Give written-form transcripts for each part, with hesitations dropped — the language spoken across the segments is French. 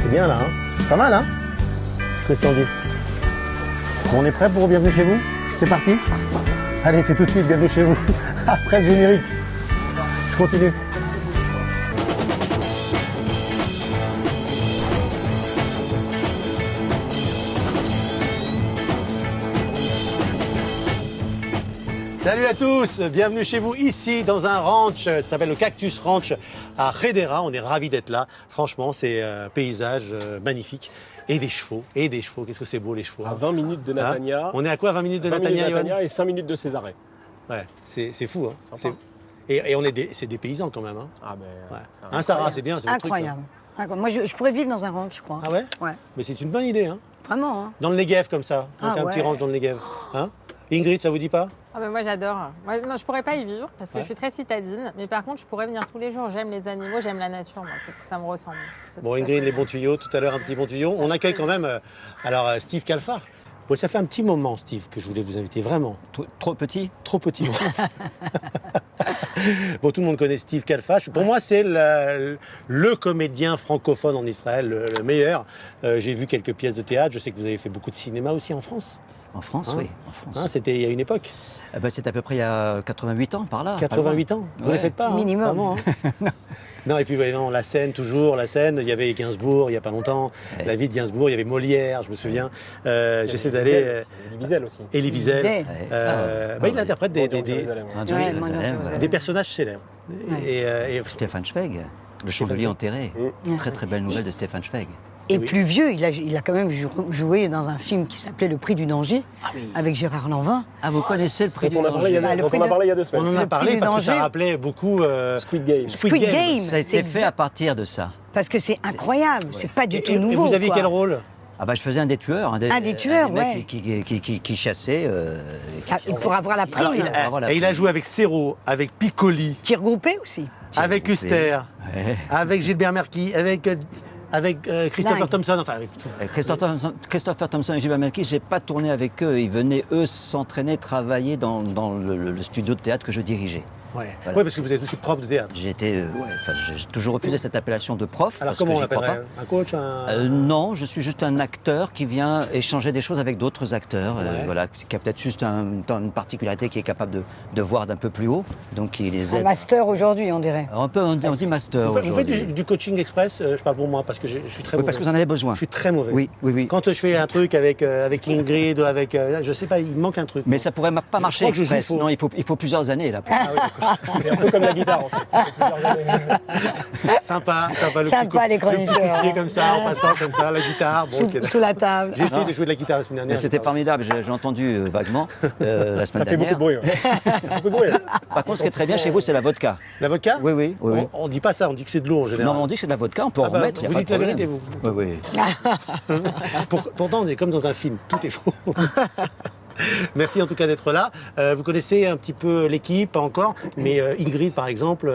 C'est bien là, hein. Pas mal, hein. Qu'est-ce qu'on dit? Bon, on est prêt pour Bienvenue chez vous? C'est parti? Allez, c'est tout de suite Bienvenue chez vous. Après le générique. Je continue. Salut à tous, bienvenue chez vous ici dans un ranch, ça s'appelle le Cactus Ranch à Hedera, on est ravis d'être là. Franchement, c'est un paysage magnifique. Et des chevaux, qu'est-ce que c'est beau les chevaux. À 20 minutes de Natania. On est à quoi, 20 minutes de 20 Natania, minutes de Natania et 5 minutes de Césarée. Ouais, c'est fou, hein. Sympa. Et c'est des paysans quand même, hein. Ah ben, Ouais. c'est Hein, Sarah, c'est bien, c'est votre truc, ça. Incroyable. Moi, je pourrais vivre dans un ranch, je crois. Ah ouais? Ouais. Mais c'est une bonne idée, hein. Vraiment, hein. Dans le Negev comme ça, donc Ah un petit ouais. ranch dans le Negev. Hein? Ingrid, ça vous dit pas? Ah ben moi j'adore. Moi, non, je pourrais pas y vivre parce que je suis très citadine, mais par contre je pourrais venir tous les jours. J'aime les animaux, j'aime la nature, moi. Ça me ressemble. Bon, Ingrid, les bons tuyaux, tout à l'heure un petit bon tuyau. On accueille quand même Steve Calfa. Bon, ça fait un petit moment, Steve, que je voulais vous inviter, vraiment. Trop petit? Trop petit. Bon, tout le monde connaît Steve Calfa. Pour moi, c'est le comédien francophone en Israël, le meilleur. J'ai vu quelques pièces de théâtre. Je sais que vous avez fait beaucoup de cinéma aussi en France. En France, Hein? oui. En France. Hein, c'était il y a une époque. C'était à peu près il y a 88 ans, par là. 88 ans. Vous ne Ouais. les faites pas, hein, Minimum. vraiment, hein. Non, et puis non, la Seine, toujours, la Seine. Il y avait Gainsbourg, il n'y a pas longtemps. Ouais. La vie de Gainsbourg, il y avait Molière, je me souviens. J'essaie d'aller... Elie Wiesel aussi. Elie Wiesel. Wiesel. Il interprète Ah des Dieu, Ouais, Jérusalem, moi, non, des personnages célèbres. Ouais. Et Stéphane Zweig, le chandelier enterré. Très très belle nouvelle de Stéphane Zweig. Et Oui. plus vieux, il a quand même joué dans un film qui s'appelait Le Prix du danger, avec Gérard Lanvin. Ah, vous connaissez le prix du Dont on a parlé il y a danger? le dont prix on a de- parlé il y a 2 on semaines. en a Le parlé prix du parce que ça danger. rappelait beaucoup... Squid Game. Squid Game. Ça a été fait à partir de ça. Parce que c'est incroyable, c'est pas du tout Et nouveau. vous aviez quoi. quel rôle? Ah bah je faisais un des tueurs. Un des tueurs, mecs ouais. qui chassaient. Pour avoir la prime. Alors, il a joué avec Serrault, avec Piccoli, Qui regroupait aussi. avec Huster, Ouais. avec Gilbert Merki, avec Christopher Dingue. Thompson, enfin avec tout. Christopher Thompson et Gilbert Melki, j'ai pas tourné avec eux. Ils venaient, eux, s'entraîner, travailler dans le studio de théâtre que je dirigeais. Ouais. Voilà. Ouais, parce que vous êtes aussi prof de théâtre. J'ai toujours refusé cette appellation de prof. Alors parce comment que on j'y crois l'appellerait? pas. Un coach, Non, je suis juste un acteur qui vient échanger des choses avec d'autres acteurs, Ouais. voilà, qui a peut-être juste une particularité, qui est capable de voir d'un peu plus haut, donc il les Un aide. master aujourd'hui, on dirait. On dit master Vous faites aujourd'hui. du coaching express, je parle pour moi, parce que je suis très Oui, mauvais. parce que vous en avez besoin. Je suis très mauvais. Oui. Quand je fais un truc avec Ingrid ou avec... je sais pas, il me manque un truc. Mais ça pourrait pas marcher crois que je joue express. faux. Non, il faut plusieurs années là. C'est un peu comme la guitare en fait. Sympa, Sympa, les le petit coup de chroniqueurs. pied comme ça, en passant comme ça, la guitare. Bon, ok. Sous la table. J'ai essayé de jouer de la guitare la semaine Mais dernière. c'était j'ai pas- formidable, j'ai entendu vaguement la semaine Ça fait beaucoup dernière. de bruit. Ouais. Beaucoup de bruit. Par contre, ce qui est très bien chez vous, c'est la vodka. La vodka? Oui. On dit pas ça, on dit que c'est de l'eau en général. Non, on dit que c'est de la vodka, on peut en Ah bah, remettre. y a vous pas dites de la problème. vérité, vous. Oui. Pourtant, on est comme dans un film, tout est faux. Merci en tout cas d'être là. Vous connaissez un petit peu l'équipe, pas encore, mais Ingrid, par exemple,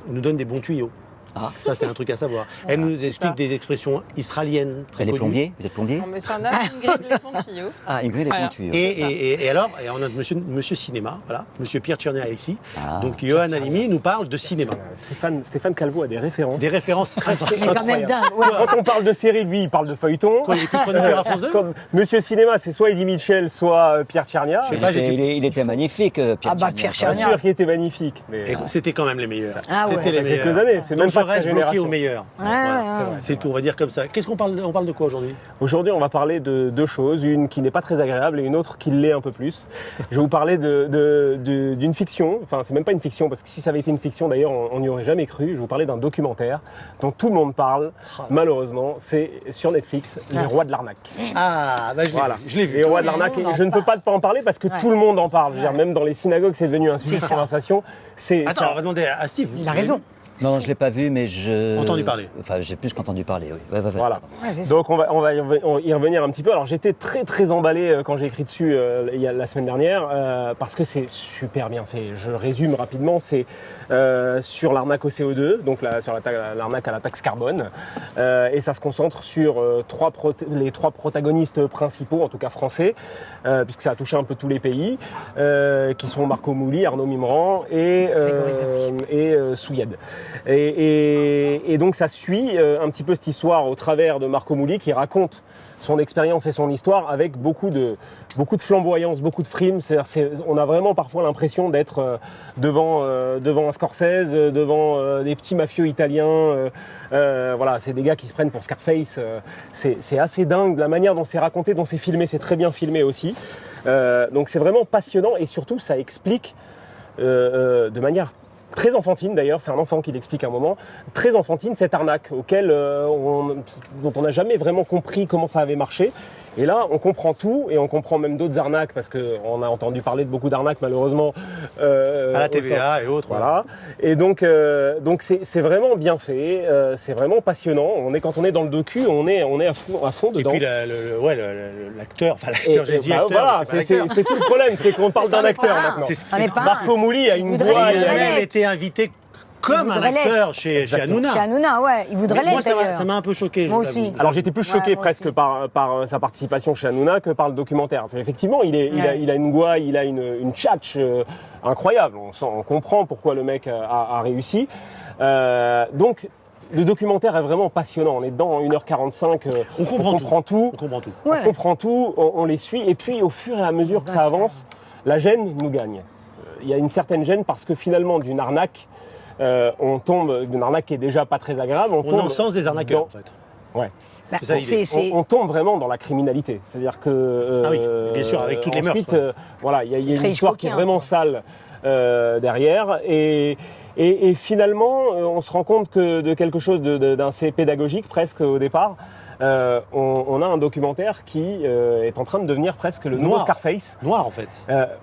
nous donne des bons tuyaux. Ah. Ça, c'est un truc à savoir. Elle nous explique des expressions israéliennes très Elle est connues. plombier. Vous êtes plombier? On me surnomme Ingrid les bons tuyaux. Ah, Ingrid est Voilà. bon tuyau. Et alors, on a monsieur cinéma, voilà, monsieur Pierre Tchernia ici. Ah. Donc Johan Halimi nous parle de cinéma. Stéphane Calvo a des références. Des références très fortes. C'est quand même dingue. Ouais. Quand on parle de série, lui, il parle de feuilleton. Quoi, il est plus chroniqueur à France 2? Comme Monsieur Cinéma, c'est soit Eddie Mitchell, soit Pierre Tchernia. Je sais pas, Il était magnifique, Pierre Ah bah, Tchernia. Pierre Bien Tchernia. sûr qu'il était magnifique. Mais Et c'était quand même les meilleurs. Ah ouais. C'était les il y a meilleurs. quelques années, c'est Donc même pas je de ta reste bloqué génération. aux meilleurs. Ouais, C'est tout, on va dire comme ça. Qu'est-ce qu'on parle? On parle de quoi aujourd'hui? aujourd'hui, on va parler de deux choses, une qui n'est pas très agréable et une autre qui l'est un peu plus. Je vais vous parler d'une fiction. Enfin, c'est même pas une fiction parce que si ça avait été une fiction, d'ailleurs, on n'y aurait jamais cru. Je vais vous parler d'un documentaire dont tout le monde parle. Malheureusement, c'est sur Netflix, Les Rois de l'arnaque. Ah, bah Voilà. je l'ai vu. Les Rois de l'arnaque. le monde Et en je ne peux pas en parler parce que Ouais. tout le monde en parle. Je veux dire, même dans les synagogues, c'est devenu un sujet de C'est ça. conversation. Attends, on va demander à Steve. Il a raison. Non, je l'ai pas vu, mais je. Entendu parler. Enfin, j'ai plus qu'entendu parler, oui. Ouais, Voilà. Ouais, c'est ça. Donc on va y revenir un petit peu. Alors j'étais très emballé quand j'ai écrit dessus la semaine dernière parce que c'est super bien fait. Je résume rapidement, c'est sur l'arnaque au CO2, donc sur l'arnaque à la taxe carbone, et ça se concentre sur les trois protagonistes principaux, en tout cas français, puisque ça a touché un peu tous les pays, qui sont Marco Mouli, Arnaud Mimran et Souyed. Et donc ça suit un petit peu cette histoire au travers de Marco Mouli qui raconte son expérience et son histoire avec beaucoup de flamboyance, beaucoup de frime. On a vraiment parfois l'impression d'être devant un Scorsese, devant des petits mafieux italiens. Voilà, c'est des gars qui se prennent pour Scarface. C'est assez dingue la manière dont c'est raconté, dont c'est filmé. C'est très bien filmé aussi. Donc c'est vraiment passionnant et surtout ça explique de manière très enfantine d'ailleurs, c'est un enfant qui l'explique à un moment, très enfantine cette arnaque dont on n'a jamais vraiment compris comment ça avait marché. Et là, on comprend tout et on comprend même d'autres arnaques parce qu'on a entendu parler de beaucoup d'arnaques malheureusement. À la TVA et autres. Voilà. Et donc c'est vraiment bien fait, c'est vraiment passionnant. Quand on est dans le docu, on est à fond dedans. Et puis l'acteur, j'ai dit acteur. Voilà, c'est tout le problème, c'est qu'on parle d'un acteur maintenant. Marco Mouli a une voix. Il a même été invité comme un acteur chez Hanouna. Chez Hanouna, ouais. Il voudrait l'être d'ailleurs. Ça m'a un peu choqué. Moi aussi. Alors j'étais plus choqué presque par sa participation chez Hanouna que par le documentaire. Effectivement, il a une voix, il a une tchatche incroyable. On comprend pourquoi le mec a réussi. Donc le documentaire est vraiment passionnant. On est dedans en 1h45. On comprend tout. On comprend tout. On les suit. Et puis au fur et à mesure que ça avance, la gêne nous gagne. Il y a une certaine gêne parce que finalement d'une arnaque, on tombe d'une arnaque qui est déjà pas très agréable. On est en sens des arnaqueurs en fait. Ouais. C'est ça, on tombe vraiment dans la criminalité. C'est-à-dire que ah oui, bien sûr, avec toutes les meurtres. Ensuite, voilà, il y a une histoire qui est vraiment sale derrière et finalement, on se rend compte que de quelque chose d'assez pédagogique presque au départ. On a un documentaire qui est en train de devenir presque le nouveau Scarface. Noir en fait.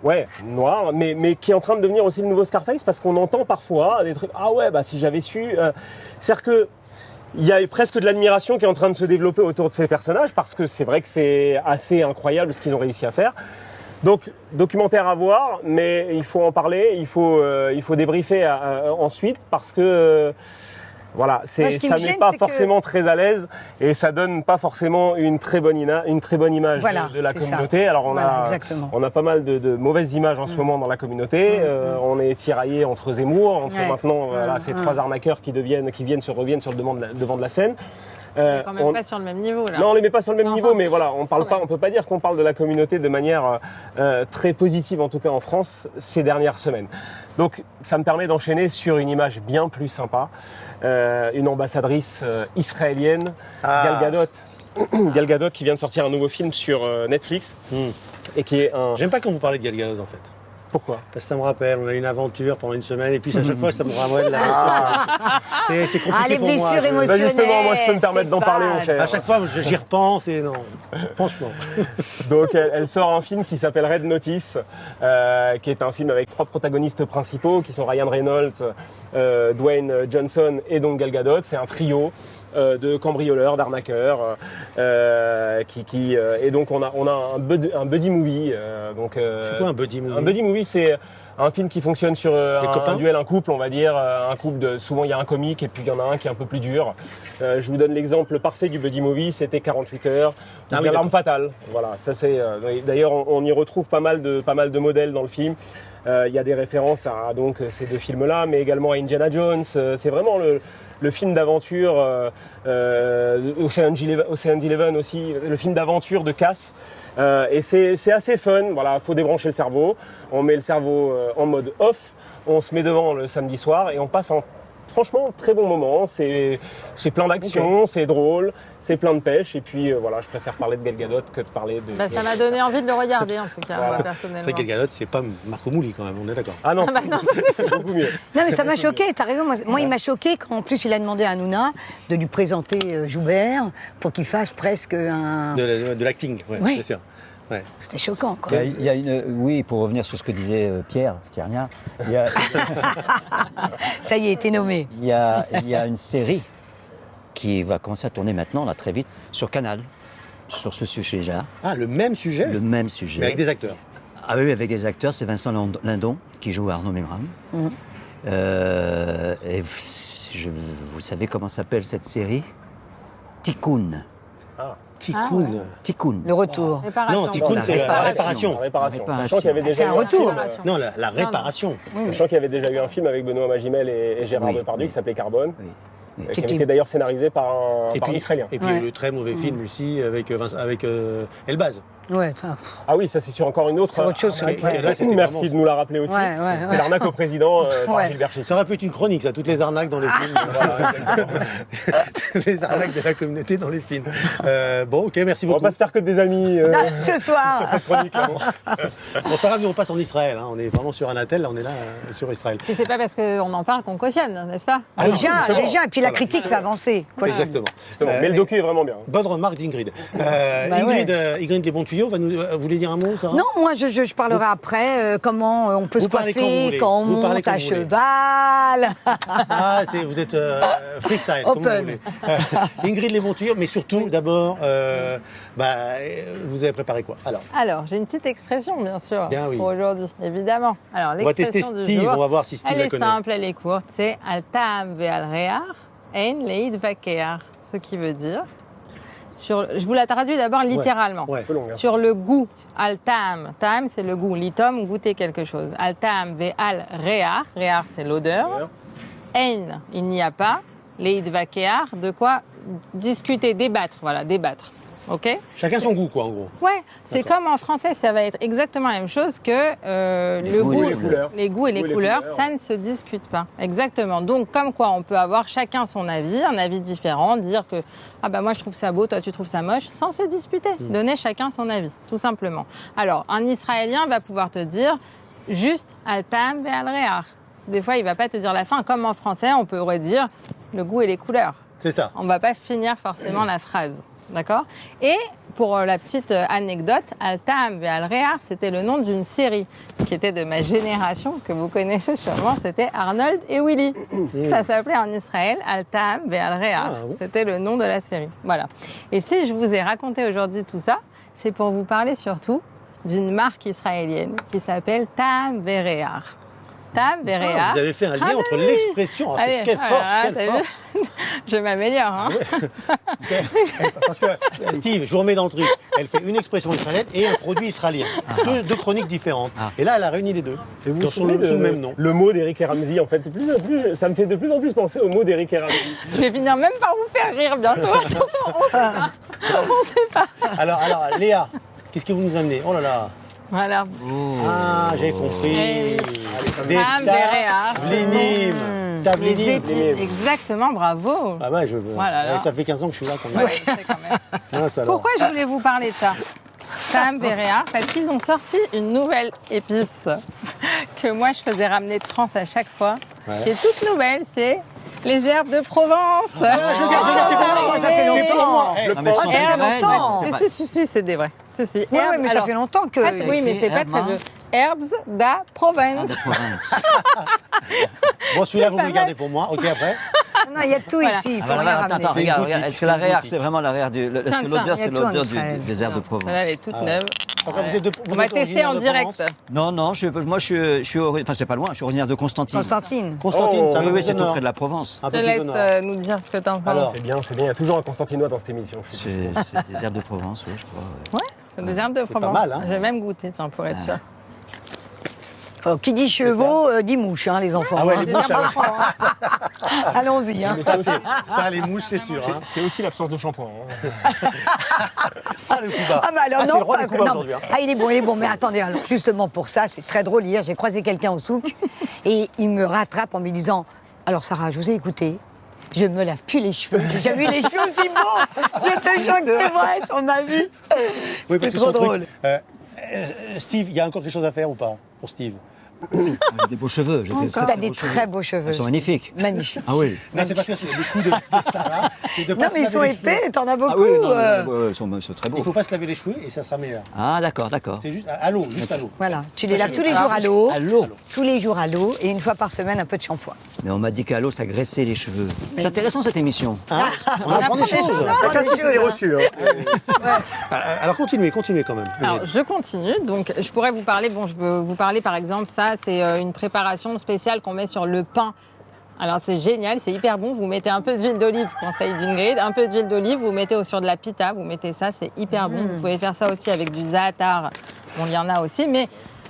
Ouais, noir, mais qui est en train de devenir aussi le nouveau Scarface parce qu'on entend parfois des trucs. Ah ouais, bah si j'avais su. C'est-à-dire que il y a presque de l'admiration qui est en train de se développer autour de ces personnages parce que c'est vrai que c'est assez incroyable ce qu'ils ont réussi à faire. Donc, documentaire à voir, mais il faut en parler, il faut débriefer ensuite parce que voilà, ça n'est pas forcément très à l'aise et ça donne pas forcément une très bonne image de la communauté. Alors on a pas mal de mauvaises images en ce moment dans la communauté. On est tiraillé entre Zemmour, entre maintenant ces trois arnaqueurs qui reviennent sur le devant de la scène. On n'est quand même pas sur le même niveau là. Non, on les met pas sur le même niveau, mais voilà, on peut pas dire qu'on parle de la communauté de manière très positive, en tout cas en France, ces dernières semaines. Donc, ça me permet d'enchaîner sur une image bien plus sympa, une ambassadrice israélienne, Gal Gadot. Gal Gadot qui vient de sortir un nouveau film sur Netflix et qui est un. J'aime pas quand vous parlez de Gal Gadot en fait. Pourquoi ? Parce que ça me rappelle, on a eu une aventure pendant une semaine et puis à chaque fois ça me ramène c'est compliqué les pour moi. blessures émotionnelles. Justement, moi je peux me permettre d'en parler, mon cher. À chaque fois j'y repense et non, franchement. Donc elle sort un film qui s'appelle Red Notice, qui est un film avec trois protagonistes principaux qui sont Ryan Reynolds, Dwayne Johnson et donc Gal Gadot. C'est un trio de cambrioleurs, d'arnaqueurs, et donc on a un buddy movie. C'est quoi un buddy movie ? Un buddy movie, c'est un film qui fonctionne sur un duel, un couple, on va dire, un couple souvent il y a un comique et puis il y en a un qui est un peu plus dur. Je vous donne l'exemple parfait du buddy movie, c'était 48 heures, L'arme fatale. Voilà, ça c'est. D'ailleurs, on y retrouve pas mal de modèles dans le film. Il y a des références à ces deux films-là, mais également à Indiana Jones. C'est vraiment le film d'aventure, Ocean's Eleven aussi, le film d'aventure de casse. Et c'est assez fun, voilà, faut débrancher le cerveau, on met le cerveau en mode off, on se met devant le samedi soir et on passe franchement très bon moment, c'est plein d'action, c'est drôle, c'est plein de pêche et puis voilà, je préfère parler de Gal Gadot que de parler de... ça m'a donné envie de le regarder en tout cas, moi personnellement. C'est Gal Gadot, c'est pas Marco Mouli quand même, on est d'accord. Ah non, c'est beaucoup mieux. Non mais ça m'a choqué, t'as raison, moi il m'a choqué quand en plus il a demandé à Hanouna de lui présenter Joubert pour qu'il fasse presque un... De l'acting, ouais. C'est sûr. Ouais. C'était choquant, quoi. Il y a oui, pour revenir sur ce que disait Pierre Tiernia, ça y est, t'es nommé. Il y a une série qui va commencer à tourner maintenant, là, très vite, sur Canal, sur ce sujet-là. Ah, le même sujet ? Le même sujet. Mais avec des acteurs. Ah oui, avec des acteurs. C'est Vincent Lindon qui joue Arnaud Memram. Et vous savez comment s'appelle cette série ? Tikkun. Tikkun. Tikkun. Le retour. Réparation. Non, Tikkun, La c'est la réparation. réparation. Sachant qu'il y avait déjà C'est un eu retour. film, Non, la réparation. sachant qu'il y avait déjà eu un film avec Benoît Magimel et Gérard Oui, Depardieu oui. qui s'appelait Carbone, Oui. qui avait été d'ailleurs scénarisé par un Et puis, Israélien. et puis Ouais. le très mauvais film aussi avec Elbaz. Ouais, ça. Ah oui, ça c'est sur encore une autre. C'est autre chose, Ok, ouais. là, c'était Merci vraiment- de nous la rappeler aussi. Ouais, ouais, C'était ouais. l'arnaque au président par Ouais. Gilbert Chic. Ça aurait pu être une chronique, ça, toutes les arnaques dans les films. Voilà, exactement. Les arnaques de la communauté dans les films. Bon, ok, merci On va beaucoup. pas se faire que des amis Ce soir. sur cette chronique. Hein. Bon, c'est pas grave, nous on passe en Israël. Hein. On est vraiment sur un attel, là on est là sur Israël. Puis c'est pas parce qu'on en parle qu'on cautionne, n'est-ce pas? Ah non, Déjà, justement. et puis la Voilà. critique fait avancer. Quoi. Exactement. Justement, mais le docu est vraiment bien. Bonne remarque d'Ingrid. Bah Ingrid Les Bons Tuyaux, vous voulez dire un mot, Sarah? Non, moi je parlerai après comment on peut Vous se parlez quand vous coiffer voulez. quand on Vous parlez monte quand à vous voulez. cheval. Ah, vous êtes freestyle, comme vous Open. voulez. Ingrid Les Bons Tuyaux, mais surtout, d'abord, vous avez préparé quoi? Alors, j'ai une petite expression, bien sûr, Bien oui. pour aujourd'hui, évidemment. Alors, On va tester l'expression du Steve, jour, on va voir si Steve elle la est connaît. simple, elle est courte, c'est « Al ta'am ve'al re'ar, ein leid vakear », ce qui veut dire, je vous la traduis d'abord littéralement. Ouais. Un peu long, hein. Sur le goût, al ta'am, ta'am c'est le goût, litom, goûter quelque chose. Al ta'am ve'al re'ar, re'ar c'est l'odeur, ein, il n'y a pas, leid vakear, de quoi discuter, débattre, voilà, débattre. Ok? Chacun son goût, quoi, en gros. Ouais, c'est D'accord. comme en français, ça va être exactement la même chose que le goûts et goût, les couleurs. les goûts et les couleurs, ça ne se discute pas. Exactement. Donc, comme quoi, on peut avoir chacun son avis, un avis différent, dire que ah bah moi je trouve ça beau, toi tu trouves ça moche, sans se disputer. Donner chacun son avis, tout simplement. Alors, un Israélien va pouvoir te dire juste al ta'am ve'al re'ar. Des fois, il va pas te dire la fin. Comme en français, on pourrait dire le goût et les couleurs. C'est ça. On va pas finir forcément la phrase. D'accord? Et pour la petite anecdote, Al ta'am ve'al re'ar, c'était le nom d'une série qui était de ma génération, que vous connaissez sûrement, c'était Arnold et Willy. Ça s'appelait en Israël Al ta'am ve'al re'ar. Ah, bon. C'était le nom de la série. Voilà. Et si je vous ai raconté aujourd'hui tout ça, c'est pour vous parler surtout d'une marque israélienne qui s'appelle Ta'am ve're'ar. Ta'am ve're'ar. Vous avez fait un lien entre l'expression. Ah, Allez, quelle force, voilà, quelle t'as vu force. Je m'améliore, hein. Parce que Steve, je vous remets dans le truc. Elle fait une expression israélienne et un produit israélien. Deux chroniques différentes. Ah. Et là, elle a réuni les deux. Et vous vous Sur souvenez le, sous le même nom. le mot d'Éric et Ramsey, en fait, ça me fait de plus en plus penser au mot d'Éric et Ramsey. Je vais finir même par vous faire rire bientôt. Attention, on sait pas. On sait pas. Alors, Léa, qu'est-ce que vous nous amenez? Oh là là. Voilà. Ah, j'ai compris. Eh Des Ta'am ve're'ar, tavlinim. Les Tavlinim. épices, exactement, bravo. Ah ouais, Voilà, là. ça fait 15 ans que je suis là quand même. Ouais, c'est quand même. Ah, ça, alors. Pourquoi je voulais vous parler de ça? Ta'am ve're'ar, parce qu'ils ont sorti une nouvelle épice que moi je faisais ramener de France à chaque fois, Ouais. qui est toute nouvelle, c'est les herbes de Provence. Ah, je regarde, c'est pour moi. ça fait C'est pour moi. longtemps. Eh, Le mais prends. ça ça fait vrai, longtemps. c'est pas- Si, c'est des vrais. Si. Oui, mais ça Alors, fait longtemps que. ah, oui, mais c'est pas Herbes, très hein. vieux. Herbes da Ah, Provence. de province. Bon, celui-là, C'est vous pas me le gardez pour moi. Ok, après. Non, il y a tout Voilà. ici. Il Ah, faut voilà, rien attends, ramener. attends, C'est une regarde, boutique, est-ce c'est que la une réar, boutique. c'est vraiment la réar est-ce Tiens, que l'odeur, tiens, c'est il y a tout en l'odeur Israël. des herbes de Provence? Voilà, elle est toute neuve. Enfin, vous êtes de- vous On va êtes tester en originaire de direct. Provence Non, non, enfin, c'est pas loin, je suis originaire de Constantine. Constantine. Constantine, Oh. ça Oui, va oui, plus c'est au tout nord. près de la Provence. Un Je peu te plus au laisse nord. nous dire ce que t'en penses. Alors. C'est bien, il y a toujours un Constantinois dans cette émission. Je suis sûr. C'est des herbes de Provence, oui, je crois. ouais. Ouais, c'est des herbes de pas Provence. mal, hein. Je vais même goûter, tiens, pour être sûr. Oh, qui dit chevaux, dit mouche, hein, les enfants. Ah ouais, hein. les mouches, Des herbes de Provence. Allons-y. Hein. Mais ça, aussi, Ça, les mouches, c'est sûr. hein. c'est aussi l'absence de shampoing. hein. Ah, le coup bas. Ah bah alors Ah, c'est non, le roi pas- des coups bas non. aujourd'hui. hein. Ah il est bon, mais attendez, alors justement pour ça, c'est très drôle. Hier, j'ai croisé quelqu'un au souk et il me rattrape en me disant, alors Sarah, je vous ai écouté, je me lave plus les cheveux, j'ai jamais vu les cheveux aussi beaux. Je te jure que c'est vrai sur ma vie. Oui, parce C'est que trop son truc, drôle. Steve, il y a encore quelque chose à faire ou pas pour Steve? J'ai des beaux cheveux. T'as des très beaux cheveux. Ils sont magnifiques. Magnifiques. Ah oui. Non, c'est parce que le coup de Sarah, c'est de pas Non se mais ils laver sont les cheveux. épais, t'en as beaucoup. Ah oui, non, ouais, ils sont très Il beaux. faut pas se laver les cheveux et ça sera meilleur. Ah, d'accord. C'est juste à l'eau, juste à l'eau. Voilà, tu les laves tous les jours à l'eau. À l'eau. Tous les jours à l'eau et une fois par semaine un peu de shampoing. Mais on m'a dit qu'à l'eau, ça graissait les cheveux. C'est intéressant cette émission. Hein on apprend des choses. Chacun ses idées reçues. hein. Alors continuez quand même. Alors, je continue. Donc, je pourrais vous parler, je peux vous parler par exemple, ça, c'est une préparation spéciale qu'on met sur le pain Alors c'est génial, c'est hyper bon. Vous mettez un peu d'huile d'olive, conseil d'Ingrid, un peu d'huile d'olive, vous mettez sur de la pita, vous mettez ça, c'est hyper bon. Vous pouvez faire ça aussi avec du za'atar. Bon, il y en a aussi, mais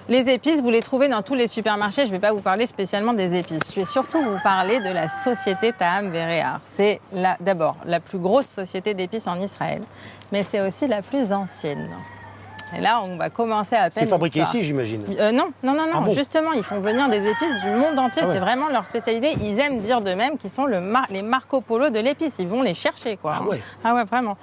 les épices, vous les trouvez dans tous les supermarchés. Je ne vais pas vous parler spécialement des épices. Je vais surtout vous parler de la société Taham Verehar. C'est d'abord la plus grosse société d'épices en Israël, mais c'est aussi la plus ancienne. Et là, on va commencer à peine. C'est fabriqué l'histoire. ici, j'imagine. Non. Ah bon. Justement, ils font venir des épices du monde entier. Ah ouais. C'est vraiment leur spécialité. Ils aiment dire d'eux-mêmes qu'ils sont les Marco Polo de l'épice. Ils vont les chercher, quoi. Ah ouais. Ah ouais, vraiment.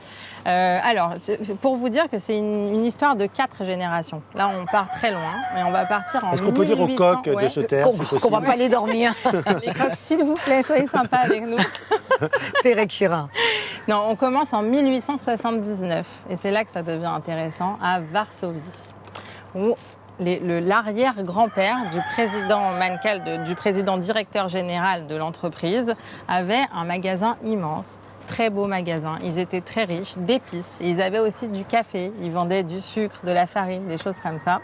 Alors, pour vous dire que c'est une histoire de 4 générations. Là, on part très loin, mais on va partir en 1800. Est-ce qu'on peut dire aux coqs de se taire, c'est Qu'on possible? va pas aller dormir. Les coqs, s'il vous plaît, soyez sympas avec nous. Pérec Chirin. Non, on commence en 1879. Et c'est là que ça devient intéressant, à Varsovie, où l'arrière-grand-père du président Mankel, du président directeur général de l'entreprise, avait un magasin immense, très beau magasin. Ils étaient très riches d'épices. Et ils avaient aussi du café. Ils vendaient du sucre, de la farine, des choses comme ça.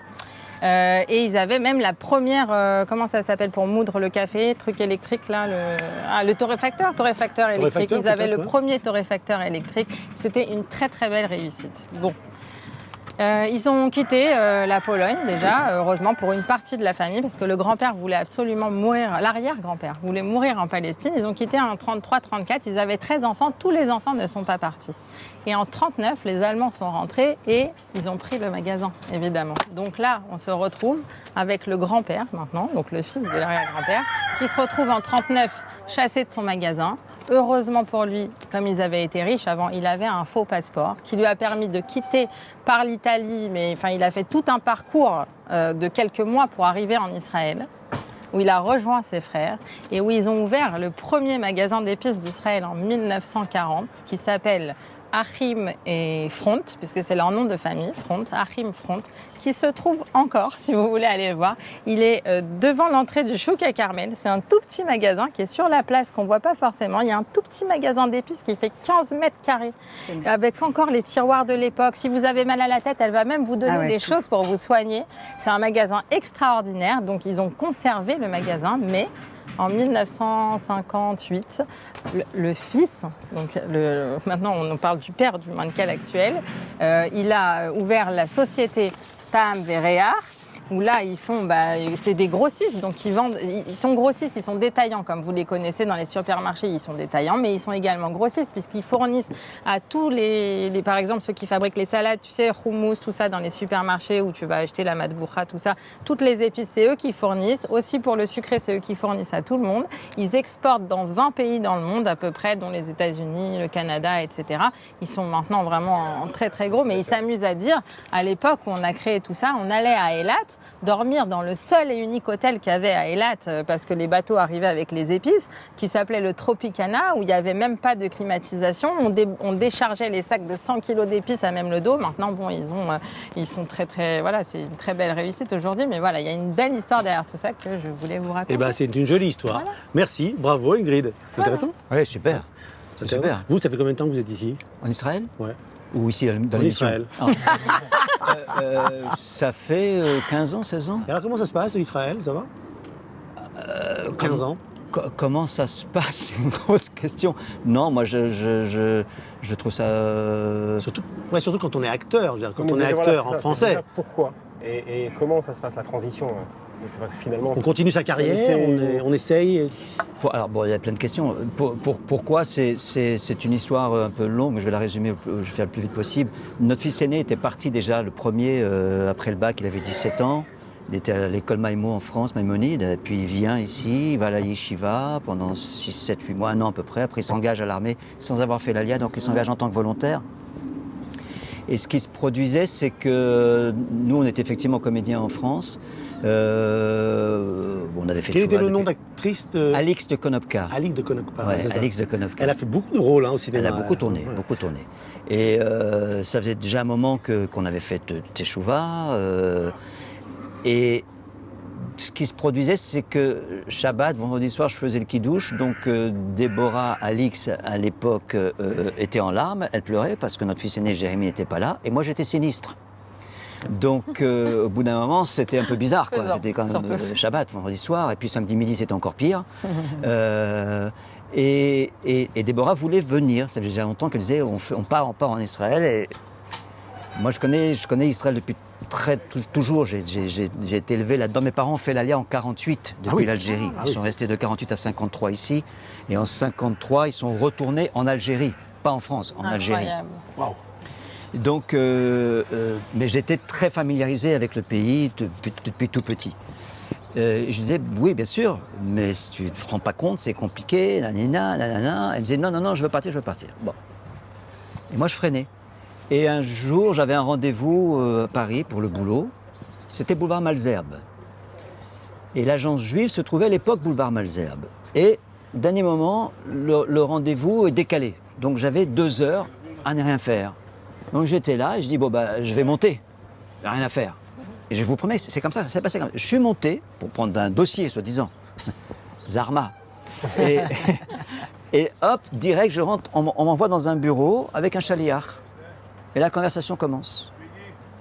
Et ils avaient même la première, comment ça s'appelle pour moudre le café, truc électrique là, le torréfacteur électrique. Ils avaient le premier torréfacteur électrique. C'était une très très belle réussite. Bon. Ils ont quitté la Pologne déjà, heureusement pour une partie de la famille, parce que le grand-père voulait absolument mourir, l'arrière-grand-père voulait mourir en Palestine. Ils ont quitté en 33-34, ils avaient 13 enfants, tous les enfants ne sont pas partis. Et en 39, les Allemands sont rentrés et ils ont pris le magasin, évidemment. Donc là, on se retrouve avec le grand-père maintenant, donc le fils de l'arrière-grand-père, qui se retrouve en 39 chassé de son magasin. Heureusement pour lui, comme ils avaient été riches avant, il avait un faux passeport qui lui a permis de quitter par l'Italie, mais enfin, il a fait tout un parcours de quelques mois pour arriver en Israël, où il a rejoint ses frères et où ils ont ouvert le premier magasin d'épices d'Israël en 1940, qui s'appelle Achim et Front, puisque c'est leur nom de famille, Front, Achim Front, qui se trouve encore, si vous voulez aller le voir. Il est devant l'entrée du Chouk à Carmel. C'est un tout petit magasin qui est sur la place qu'on voit pas forcément. Il y a un tout petit magasin d'épices qui fait 15 mètres carrés, avec encore les tiroirs de l'époque. Si vous avez mal à la tête, elle va même vous donner des choses pour vous soigner. C'est un magasin extraordinaire. Donc ils ont conservé le magasin, mais en 1958, le fils, donc maintenant on parle du père du Mankel actuel, il a ouvert la société Taham Verehar, où là ils font, c'est des grossistes, donc ils vendent, ils sont grossistes, ils sont détaillants comme vous les connaissez dans les supermarchés, ils sont détaillants, mais ils sont également grossistes puisqu'ils fournissent à tous les par exemple ceux qui fabriquent les salades, tu sais, hummus, tout ça dans les supermarchés où tu vas acheter la matboucha, tout ça, toutes les épices, c'est eux qui fournissent. Aussi pour le sucré, c'est eux qui fournissent à tout le monde. Ils exportent dans 20 pays dans le monde à peu près, dont les États-Unis, le Canada, etc. Ils sont maintenant vraiment très très gros, mais ils s'amusent à dire, à l'époque où on a créé tout ça, on allait à Eilat dormir dans le seul et unique hôtel qu'il y avait à Eilat, parce que les bateaux arrivaient avec les épices, qui s'appelait le Tropicana, où il n'y avait même pas de climatisation. On déchargeait les sacs de 100 kilos d'épices à même le dos. Maintenant, bon, ils sont très, très, voilà, c'est une très belle réussite aujourd'hui, mais voilà, il y a une belle histoire derrière tout ça que je voulais vous raconter. Eh ben, c'est une jolie histoire. Voilà. Merci, bravo Ingrid. C'est intéressant. Oui, super. C'est super. Vous, ça fait combien de temps que vous êtes ici? En Israël? Ouais. Ou ici, dans l'émission? En Israël. Ça fait 15 ans, 16 ans. Et alors, comment ça se passe, Israël? Ça va 15 ans. Comment ça se passe? C'est une grosse question. Non, moi, je trouve ça... Surtout quand on est acteur. Quand on est voilà, acteur en français. Pourquoi et comment ça se passe, la transition? C'est parce que finalement... On continue sa carrière, on essaye. Alors, bon, il y a plein de questions. Pourquoi? C'est une histoire un peu longue, mais je vais la résumer, je vais faire le plus vite possible. Notre fils aîné était parti déjà, le premier, après le bac, il avait 17 ans. Il était à l'école Maïmo en France, Maïmonide, puis il vient ici, il va à la yeshiva pendant 6, 7, 8 mois, un an à peu près. Après, il s'engage à l'armée sans avoir fait l'ALIA, donc il s'engage en tant que volontaire. Et ce qui se produisait, c'est que nous, on était effectivement comédiens en France. On avait fait. Quel était le nom d'actrice de... Alix de Konopka. Alix de Konopka. Ouais, Alix de Konopka. Elle a fait beaucoup de rôles au cinéma. Elle a beaucoup tourné, beaucoup tourné. Et ça faisait déjà un moment qu'on avait fait Teshuva. Et ce qui se produisait, c'est que Shabbat, vendredi soir, je faisais le kidouche. Donc Déborah, Alix, à l'époque, était en larmes. Elle pleurait parce que notre fils aîné, Jérémy, n'était pas là. Et moi, j'étais sinistre. Donc, au bout d'un moment, c'était un peu bizarre, quoi. Faisant, C'était quand même surtout. Shabbat, vendredi soir, et puis samedi midi, c'était encore pire. Et Déborah voulait venir. Ça faisait déjà longtemps qu'elle disait on part en Israël. Et moi, je connais Israël depuis toujours. J'ai été élevé là-dedans. Mes parents ont fait l'Aliyah en 48 depuis l'Algérie. Ils sont restés de 48 à 53 ici. Et en 53, ils sont retournés en Algérie. Pas en France, en Algérie. Incroyable. Waouh. Donc, mais j'étais très familiarisé avec le pays depuis tout petit. Je disais, oui, bien sûr, mais si tu ne te rends pas compte, c'est compliqué, nanana, nanana. Elle me disait, non, je veux partir. Bon. Et moi, je freinais. Et un jour, j'avais un rendez-vous à Paris pour le boulot. C'était boulevard Malesherbes. Et l'agence juive se trouvait à l'époque boulevard Malesherbes. Et, dernier moment, le rendez-vous est décalé. Donc, j'avais 2 heures à ne rien faire. Donc, j'étais là et je dis, je vais monter. Il n'y a rien à faire. Et je vous promets, c'est comme ça s'est passé comme ça. Je suis monté pour prendre un dossier, soi-disant. Zarma. Et hop, direct, je rentre, on m'envoie dans un bureau avec un chaliar. Et la conversation commence.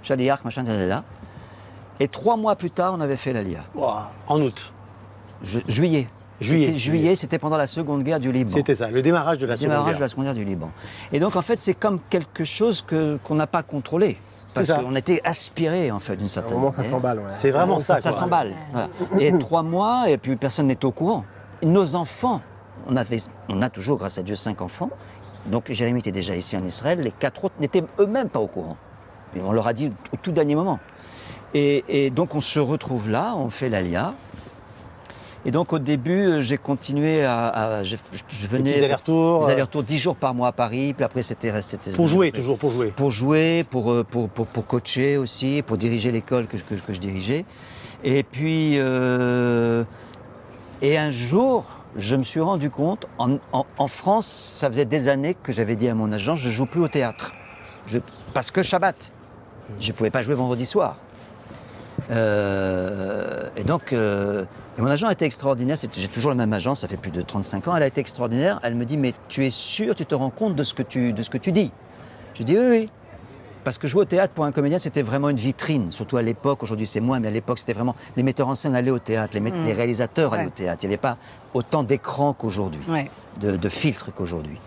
Chaliar, machin, là. Et 3 mois plus tard, on avait fait l'Aliyah. Wow. En août. Juillet. Juillet, c'était pendant la Seconde Guerre du Liban. C'était ça, le démarrage de la Seconde Guerre. De la Seconde Guerre du Liban. Et donc, en fait, c'est comme quelque chose qu'on n'a pas contrôlé. Parce qu'on était aspiré, en fait, d'une certaine Au moment, ça manière. s'emballe. Ouais. C'est vraiment ça. Ça quoi. s'emballe. Voilà. Et 3 mois, et puis personne n'était au courant. Nos enfants, on a toujours, grâce à Dieu, 5 enfants. Donc Jérémy était déjà ici en Israël. Les 4 autres n'étaient eux-mêmes pas au courant. Et on leur a dit au tout dernier moment. Et donc on se retrouve là, on fait l'Aliyah. Et donc au début, j'ai continué je venais... Des allers-retours. Des allers-retours 10 jours par mois à Paris. Puis après, c'était Pour jouer, toujours pour jouer. Pour jouer, pour coacher aussi, pour diriger l'école que je dirigeais. Et puis, et un jour, je me suis rendu compte, en France, ça faisait des années que j'avais dit à mon agent, je ne joue plus au théâtre. Parce que Shabbat, je ne pouvais pas jouer vendredi soir. Et donc, et mon agent a été extraordinaire, j'ai toujours le même agent, ça fait plus de 35 ans, elle a été extraordinaire, elle me dit, mais tu es sûr, tu te rends compte de ce que tu dis? Je dis oui. Parce que jouer au théâtre pour un comédien, c'était vraiment une vitrine, surtout à l'époque, aujourd'hui c'est moins, mais à l'époque c'était vraiment, les metteurs en scène allaient au théâtre, les réalisateurs allaient au théâtre, il n'y avait pas autant d'écrans qu'aujourd'hui, de filtres qu'aujourd'hui.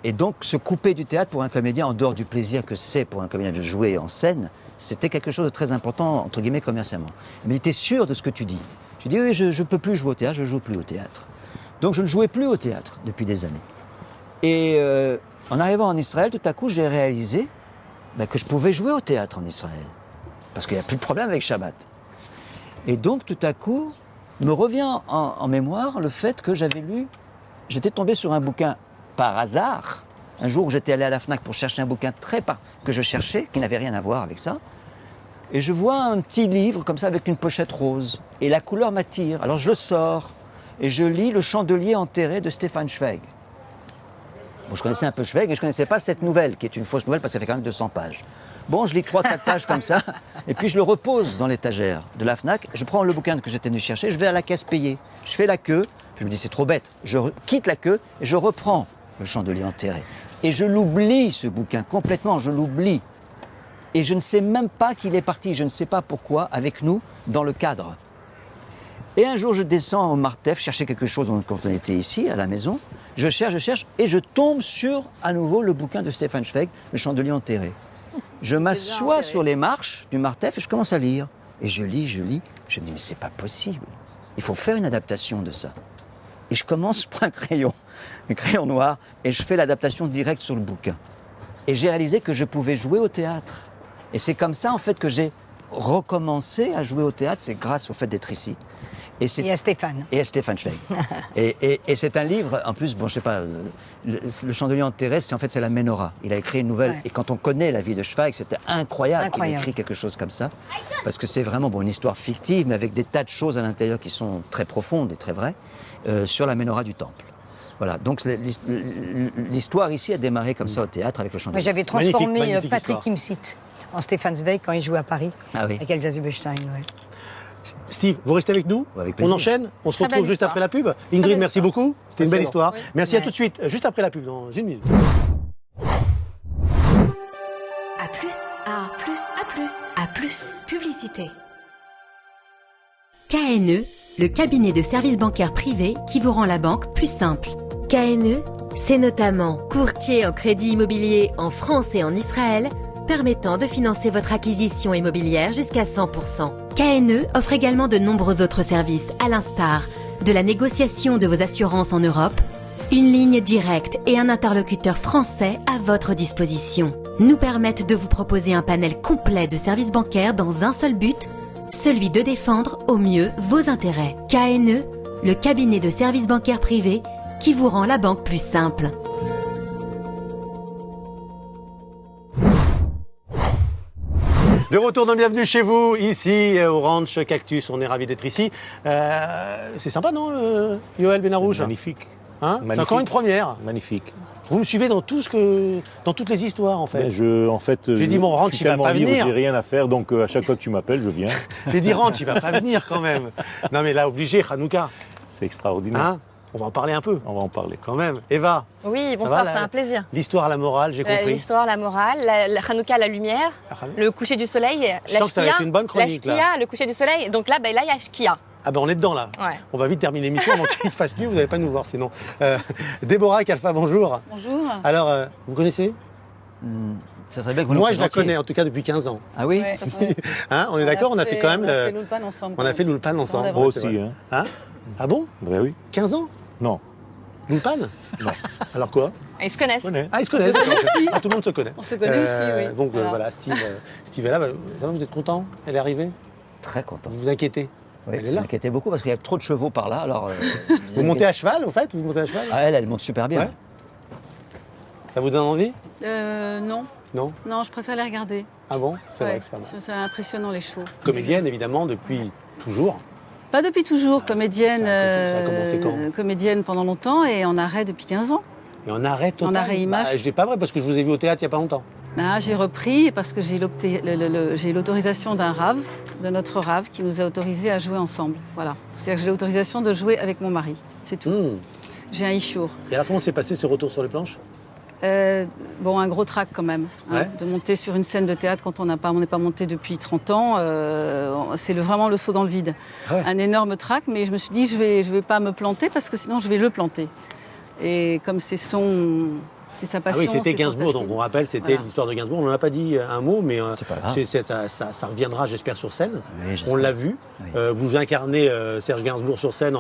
Et donc se couper du théâtre pour un comédien, en dehors du plaisir que c'est pour un comédien de jouer en scène, c'était quelque chose de très important, entre guillemets, commercialement. Mais tu es sûr de ce que tu dis? Je dis oui, je ne peux plus jouer au théâtre, je ne joue plus au théâtre. Donc je ne jouais plus au théâtre depuis des années. Et en arrivant en Israël, tout à coup, j'ai réalisé que je pouvais jouer au théâtre en Israël. Parce qu'il n'y a plus de problème avec Shabbat. Et donc, tout à coup, me revient en mémoire le fait que j'étais tombé sur un bouquin par hasard. Un jour où j'étais allé à la Fnac pour chercher un bouquin que je cherchais, qui n'avait rien à voir avec ça. Et je vois un petit livre comme ça avec une pochette rose. Et la couleur m'attire. Alors je le sors et je lis Le Chandelier enterré de Stefan Zweig. Bon, je connaissais un peu Zweig, mais je ne connaissais pas cette nouvelle, qui est une fausse nouvelle parce qu'elle fait quand même 200 pages. Bon, je lis 3-4 pages comme ça, et puis je le repose dans l'étagère de la Fnac. Je prends le bouquin que j'étais venu chercher, je vais à la caisse payer. Je fais la queue, je me dis c'est trop bête. Je quitte la queue et je reprends Le Chandelier enterré. Et je l'oublie, ce bouquin, complètement, je l'oublie. Et je ne sais même pas qu'il est parti, je ne sais pas pourquoi, avec nous, dans le cadre. Et un jour, je descends au Martef, chercher quelque chose quand on était ici, à la maison. Je cherche, et je tombe sur, à nouveau, le bouquin de Stefan Zweig, Le Chandelier enterré. Je m'assois sur les marches du Martef et je commence à lire. Et je lis. Je me dis, mais c'est pas possible. Il faut faire une adaptation de ça. Et je commence, je prends un crayon noir, et je fais l'adaptation directe sur le bouquin. Et j'ai réalisé que je pouvais jouer au théâtre. Et c'est comme ça, en fait, que j'ai recommencé à jouer au théâtre. C'est grâce au fait d'être ici. Et à Stéphane. Et à Stefan Zweig. et c'est un livre, en plus, bon, je sais pas, le Chandelier enterré, c'est la Ménorah. Il a écrit une nouvelle. Ouais. Et quand on connaît la vie de Zweig, c'était incroyable qu'il ait écrit quelque chose comme ça. Parce que c'est vraiment une histoire fictive, mais avec des tas de choses à l'intérieur qui sont très profondes et très vraies, sur la Ménorah du Temple. Voilà, donc l'histoire ici a démarré comme ça au théâtre avec le Chandelier. J'avais transformé magnifique Patrick histoire. Timsit en Stefan Zweig quand il jouait à Paris, avec Elsa Zilberstein. Ouais. Steve, vous restez avec nous? Avec on plaisir. enchaîne? On se Très retrouve belle juste histoire. après la pub. Ingrid, merci beaucoup. C'était une belle histoire. Oui. Merci à tout de suite, juste après la pub, dans 1 minute. À plus, à plus, à plus, à plus. Publicité. KNE, le cabinet de services bancaires privés qui vous rend la banque plus simple. KNE, c'est notamment courtier en crédit immobilier en France et en Israël, permettant de financer votre acquisition immobilière jusqu'à 100%. KNE offre également de nombreux autres services, à l'instar de la négociation de vos assurances en Europe, une ligne directe et un interlocuteur français à votre disposition. Nous permettent de vous proposer un panel complet de services bancaires dans un seul but, celui de défendre au mieux vos intérêts. KNE, le cabinet de services bancaires privés qui vous rend la banque plus simple. De retour dans Bienvenue chez vous, ici au Ranch Cactus. On est ravis d'être ici. C'est sympa, non, Yoël Benarouche? Magnifique. Hein, c'est Magnifique. encore une première. Magnifique. Vous me suivez dans tout dans toutes les histoires, en fait. Ben J'ai dit, mon ranch, je suis il va tellement pas libre, venir. j'ai rien à faire, donc à chaque fois que tu m'appelles, je viens. J'ai dit ranch, il va pas venir quand même. Non, mais là, obligé, Hanouka. C'est extraordinaire. Hein, on va en parler un peu, On va en parler. quand même. Eva, Oui, bonsoir, va, c'est un plaisir. l'histoire, la morale, j'ai compris. L'histoire, la morale, la Hanouka, la lumière, le coucher du soleil, Je la sens que ça va être une bonne chronique, la là. shkia, le coucher du soleil. Donc là, il y a shkia. Ah ben on est dedans là. Ouais. On va vite terminer l'émission avant qu'il fasse nuit, vous n'allez pas nous voir sinon. Déborah Kalfa, bonjour. Bonjour. Alors, vous connaissez? Ça serait bien que vous nous Moi je la présentiez. connais en tout cas depuis 15 ans. Ah oui Ouais, Hein, on est d'accord, on a fait quand même on a fait l'Ulpan ensemble. on a fait l'Ulpan ensemble. Moi c'est aussi, vrai. hein. Hein? Ah bon? Ben oui. 15 ans? Non. L'Ulpan? Non. Alors quoi? Ils se connaissent. Je connais. Ah, ils se connaissent. Ah, tout le monde se connaît. On se connaît aussi, oui. Donc Voilà. voilà, Steve est là. Ça va, vous êtes content? Elle est arrivée? Très content. Vous vous inquiétez? Oui, Elle est là. m'inquiétais beaucoup parce qu'il y a trop de chevaux par là. Alors, Vous montez à cheval au fait? Vous montez à cheval? Ah, elle monte super bien. Ouais. Ça vous donne envie? Non, Non? non, je préfère les regarder. Ah bon? C'est Ouais, vrai que c'est pas mal. c'est impressionnant les chevaux. Comédienne évidemment depuis toujours. Pas depuis toujours, comédienne. Ça a commencé quand comédienne pendant longtemps et en arrêt depuis 15 ans. Et en arrêt total. En arrêt image. Bah, je l'ai pas vrai parce que je vous ai vu au théâtre il y a pas longtemps. Là, j'ai repris parce que j'ai l'autorisation d'un RAV, de notre RAV, qui nous a autorisé à jouer ensemble. Voilà. C'est-à-dire que j'ai l'autorisation de jouer avec mon mari. C'est tout. J'ai un ishour. Et alors comment s'est passé ce retour sur les planches? Bon, un gros trac quand même. Hein, Ouais. de monter sur une scène de théâtre quand on n'est pas monté depuis 30 ans, c'est vraiment le saut dans le vide. Ouais. Un énorme trac, mais je me suis dit je vais pas me planter parce que sinon je vais le planter. Et comme c'est sa Ah passion. oui, c'était c'est son Gainsbourg, donc passion. on rappelle, c'était Voilà. l'histoire de Gainsbourg. On n'en a pas dit un mot, mais C'est pas grave. ça reviendra, j'espère, sur scène. Oui, j'espère. On l'a vu. Oui. Vous incarnez Serge Gainsbourg sur scène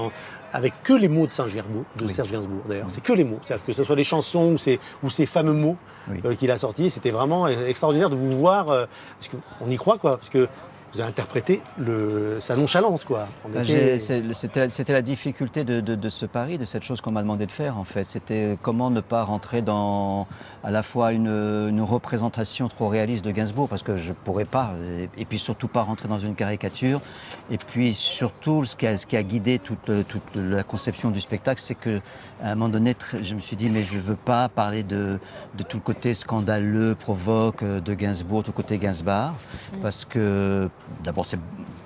avec que les mots de Serge Gainsbourg d'ailleurs. C'est que les mots. C'est-à-dire que ce soit les chansons ou ces fameux mots Oui. qu'il a sortis. C'était vraiment extraordinaire de vous voir. Parce qu'on y croit, quoi. Parce que vous avez interprété sa nonchalance, quoi. Ben, C'était la difficulté de ce pari, de cette chose qu'on m'a demandé de faire en fait. C'était comment ne pas rentrer dans à la fois une représentation trop réaliste de Gainsbourg, parce que je pourrais pas, et puis surtout pas rentrer dans une caricature. Et puis surtout, ce qui a guidé toute la conception du spectacle, c'est que à un moment donné, je me suis dit mais je veux pas parler de tout le côté scandaleux, provoque de Gainsbourg, tout le côté Gainsbar, parce que d'abord c'est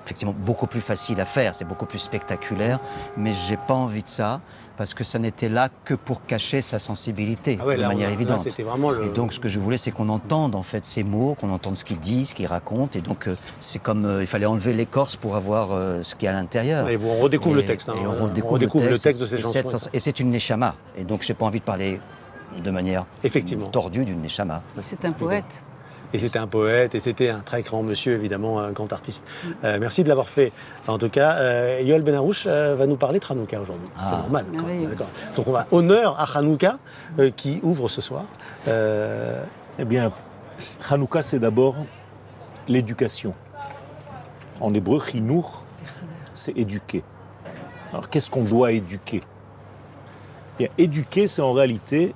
effectivement beaucoup plus facile à faire, c'est beaucoup plus spectaculaire, mais j'ai pas envie de ça parce que ça n'était là que pour cacher sa sensibilité Ah ouais, de là, manière là, évidente. c'était vraiment Et donc ce que je voulais, c'est qu'on entende en fait ces mots, qu'on entende ce qu'il dit, ce qu'il raconte, et donc c'est comme il fallait enlever l'écorce pour avoir ce qu'il y a à l'intérieur. Et on redécouvre le texte. Hein. Et on redécouvre le texte de ces chansons. Et c'est une neshama. Et donc j'ai pas envie de parler de manière Effectivement. tordue d'une neshama. C'est un poète. Et c'était un poète, et c'était un très grand monsieur, évidemment, un grand artiste. Merci de l'avoir fait. En tout cas, Yoël Benarouche va nous parler de Hanouka aujourd'hui. C'est normal. Quoi. Merveilleux. D'accord. Donc on va honneur à Hanouka qui ouvre ce soir. Eh bien, Hanouka, c'est d'abord l'éducation. En hébreu, chinour, c'est éduquer. Alors, qu'est-ce qu'on doit éduquer? Bien, éduquer, c'est en réalité,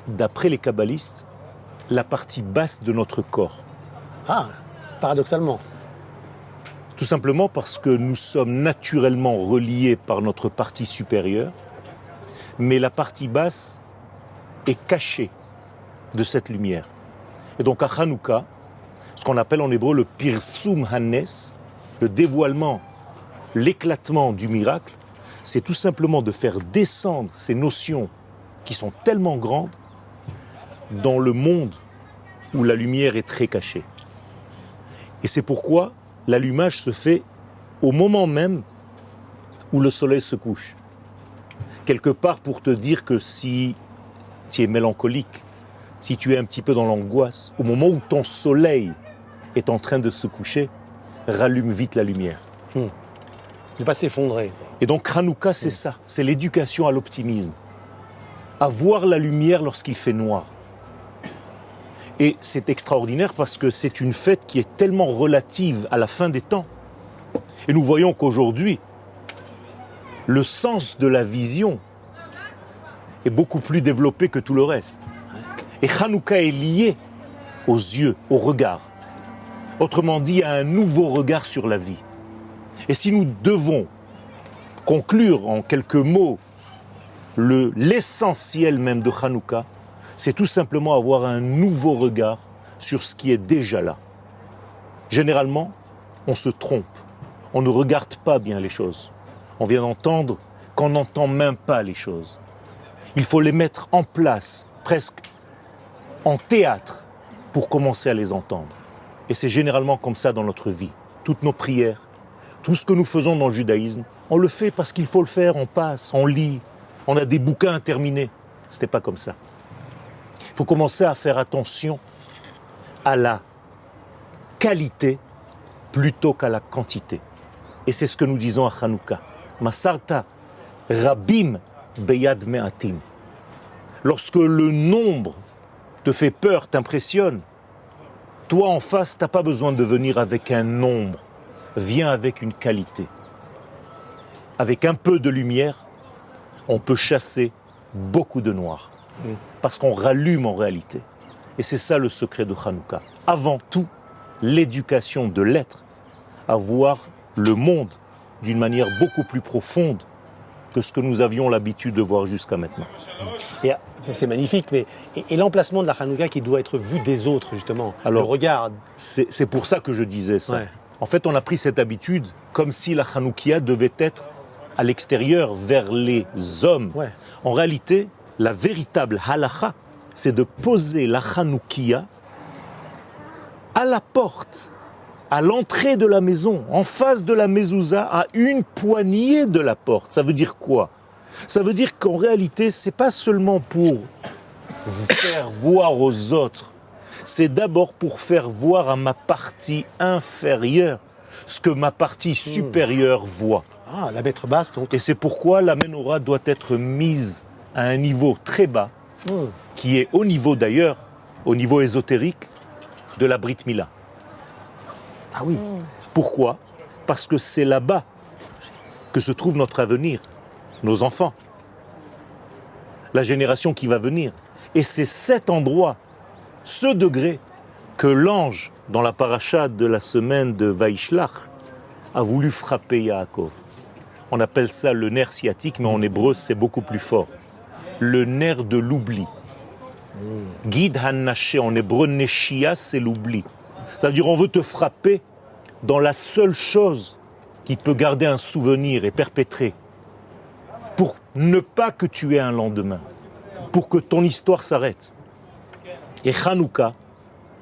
d'après les kabbalistes, la partie basse de notre corps. Ah, paradoxalement. Tout simplement parce que nous sommes naturellement reliés par notre partie supérieure, mais la partie basse est cachée de cette lumière. Et donc à Hanouka, ce qu'on appelle en hébreu le pirsum hannes, le dévoilement, l'éclatement du miracle, c'est tout simplement de faire descendre ces notions qui sont tellement grandes dans le monde où la lumière est très cachée. Et c'est pourquoi l'allumage se fait au moment même où le soleil se couche. Quelque part pour te dire que si tu es mélancolique, si tu es un petit peu dans l'angoisse, au moment où ton soleil est en train de se coucher, rallume vite la lumière. Ne pas s'effondrer. Et donc Hanouka, c'est ça, c'est l'éducation à l'optimisme. À voir la lumière lorsqu'il fait noir. Et c'est extraordinaire parce que c'est une fête qui est tellement relative à la fin des temps. Et nous voyons qu'aujourd'hui, le sens de la vision est beaucoup plus développé que tout le reste. Et Hanouka est lié aux yeux, au regard. Autrement dit, à un nouveau regard sur la vie. Et si nous devons conclure en quelques mots l'essentiel même de Hanouka, c'est tout simplement avoir un nouveau regard sur ce qui est déjà là. Généralement, on se trompe. On ne regarde pas bien les choses. On vient d'entendre qu'on n'entend même pas les choses. Il faut les mettre en place, presque en théâtre, pour commencer à les entendre. Et c'est généralement comme ça dans notre vie. Toutes nos prières, tout ce que nous faisons dans le judaïsme, on le fait parce qu'il faut le faire, on passe, on lit, on a des bouquins à terminer. Ce n'est pas comme ça. Il faut commencer à faire attention à la qualité plutôt qu'à la quantité. Et c'est ce que nous disons à Hanouka. Masarta rabim beyad me'atim. Lorsque le nombre te fait peur, t'impressionne, toi en face, tu n'as pas besoin de venir avec un nombre. Viens avec une qualité. Avec un peu de lumière, on peut chasser beaucoup de noir. Parce qu'on rallume en réalité. Et c'est ça le secret de Hanouka. Avant tout, l'éducation de l'être à voir le monde d'une manière beaucoup plus profonde que ce que nous avions l'habitude de voir jusqu'à maintenant. Et c'est magnifique, mais et l'emplacement de la Hanouka qui doit être vu des autres, justement. Alors, le regard. C'est pour ça que je disais ça. Ouais. En fait, on a pris cette habitude comme si la Hanoukia devait être à l'extérieur, vers les hommes. Ouais. En réalité, la véritable halakha, c'est de poser la Hanoukia à la porte, à l'entrée de la maison, en face de la mezouza, à une poignée de la porte. Ça veut dire quoi? Ça veut dire qu'en réalité, c'est pas seulement pour faire voir aux autres, c'est d'abord pour faire voir à ma partie inférieure ce que ma partie supérieure voit. Ah, la mettre basse, donc. Et c'est pourquoi la menorah doit être mise à un niveau très bas, qui est au niveau d'ailleurs, au niveau ésotérique, de la Brit Mila. Ah oui. Pourquoi? Parce que c'est là-bas que se trouve notre avenir, nos enfants, la génération qui va venir. Et c'est cet endroit, ce degré, que l'ange, dans la paracha de la semaine de Vaishlach, a voulu frapper Yaakov. On appelle ça le nerf sciatique, mais en hébreu, c'est beaucoup plus fort. Le nerf de l'oubli. Guide Hanaché, en hébreu, Neshia, c'est l'oubli. C'est-à-dire, on veut te frapper dans la seule chose qui peut garder un souvenir et perpétrer. Pour ne pas que tu aies un lendemain. Pour que ton histoire s'arrête. Et Hanouka,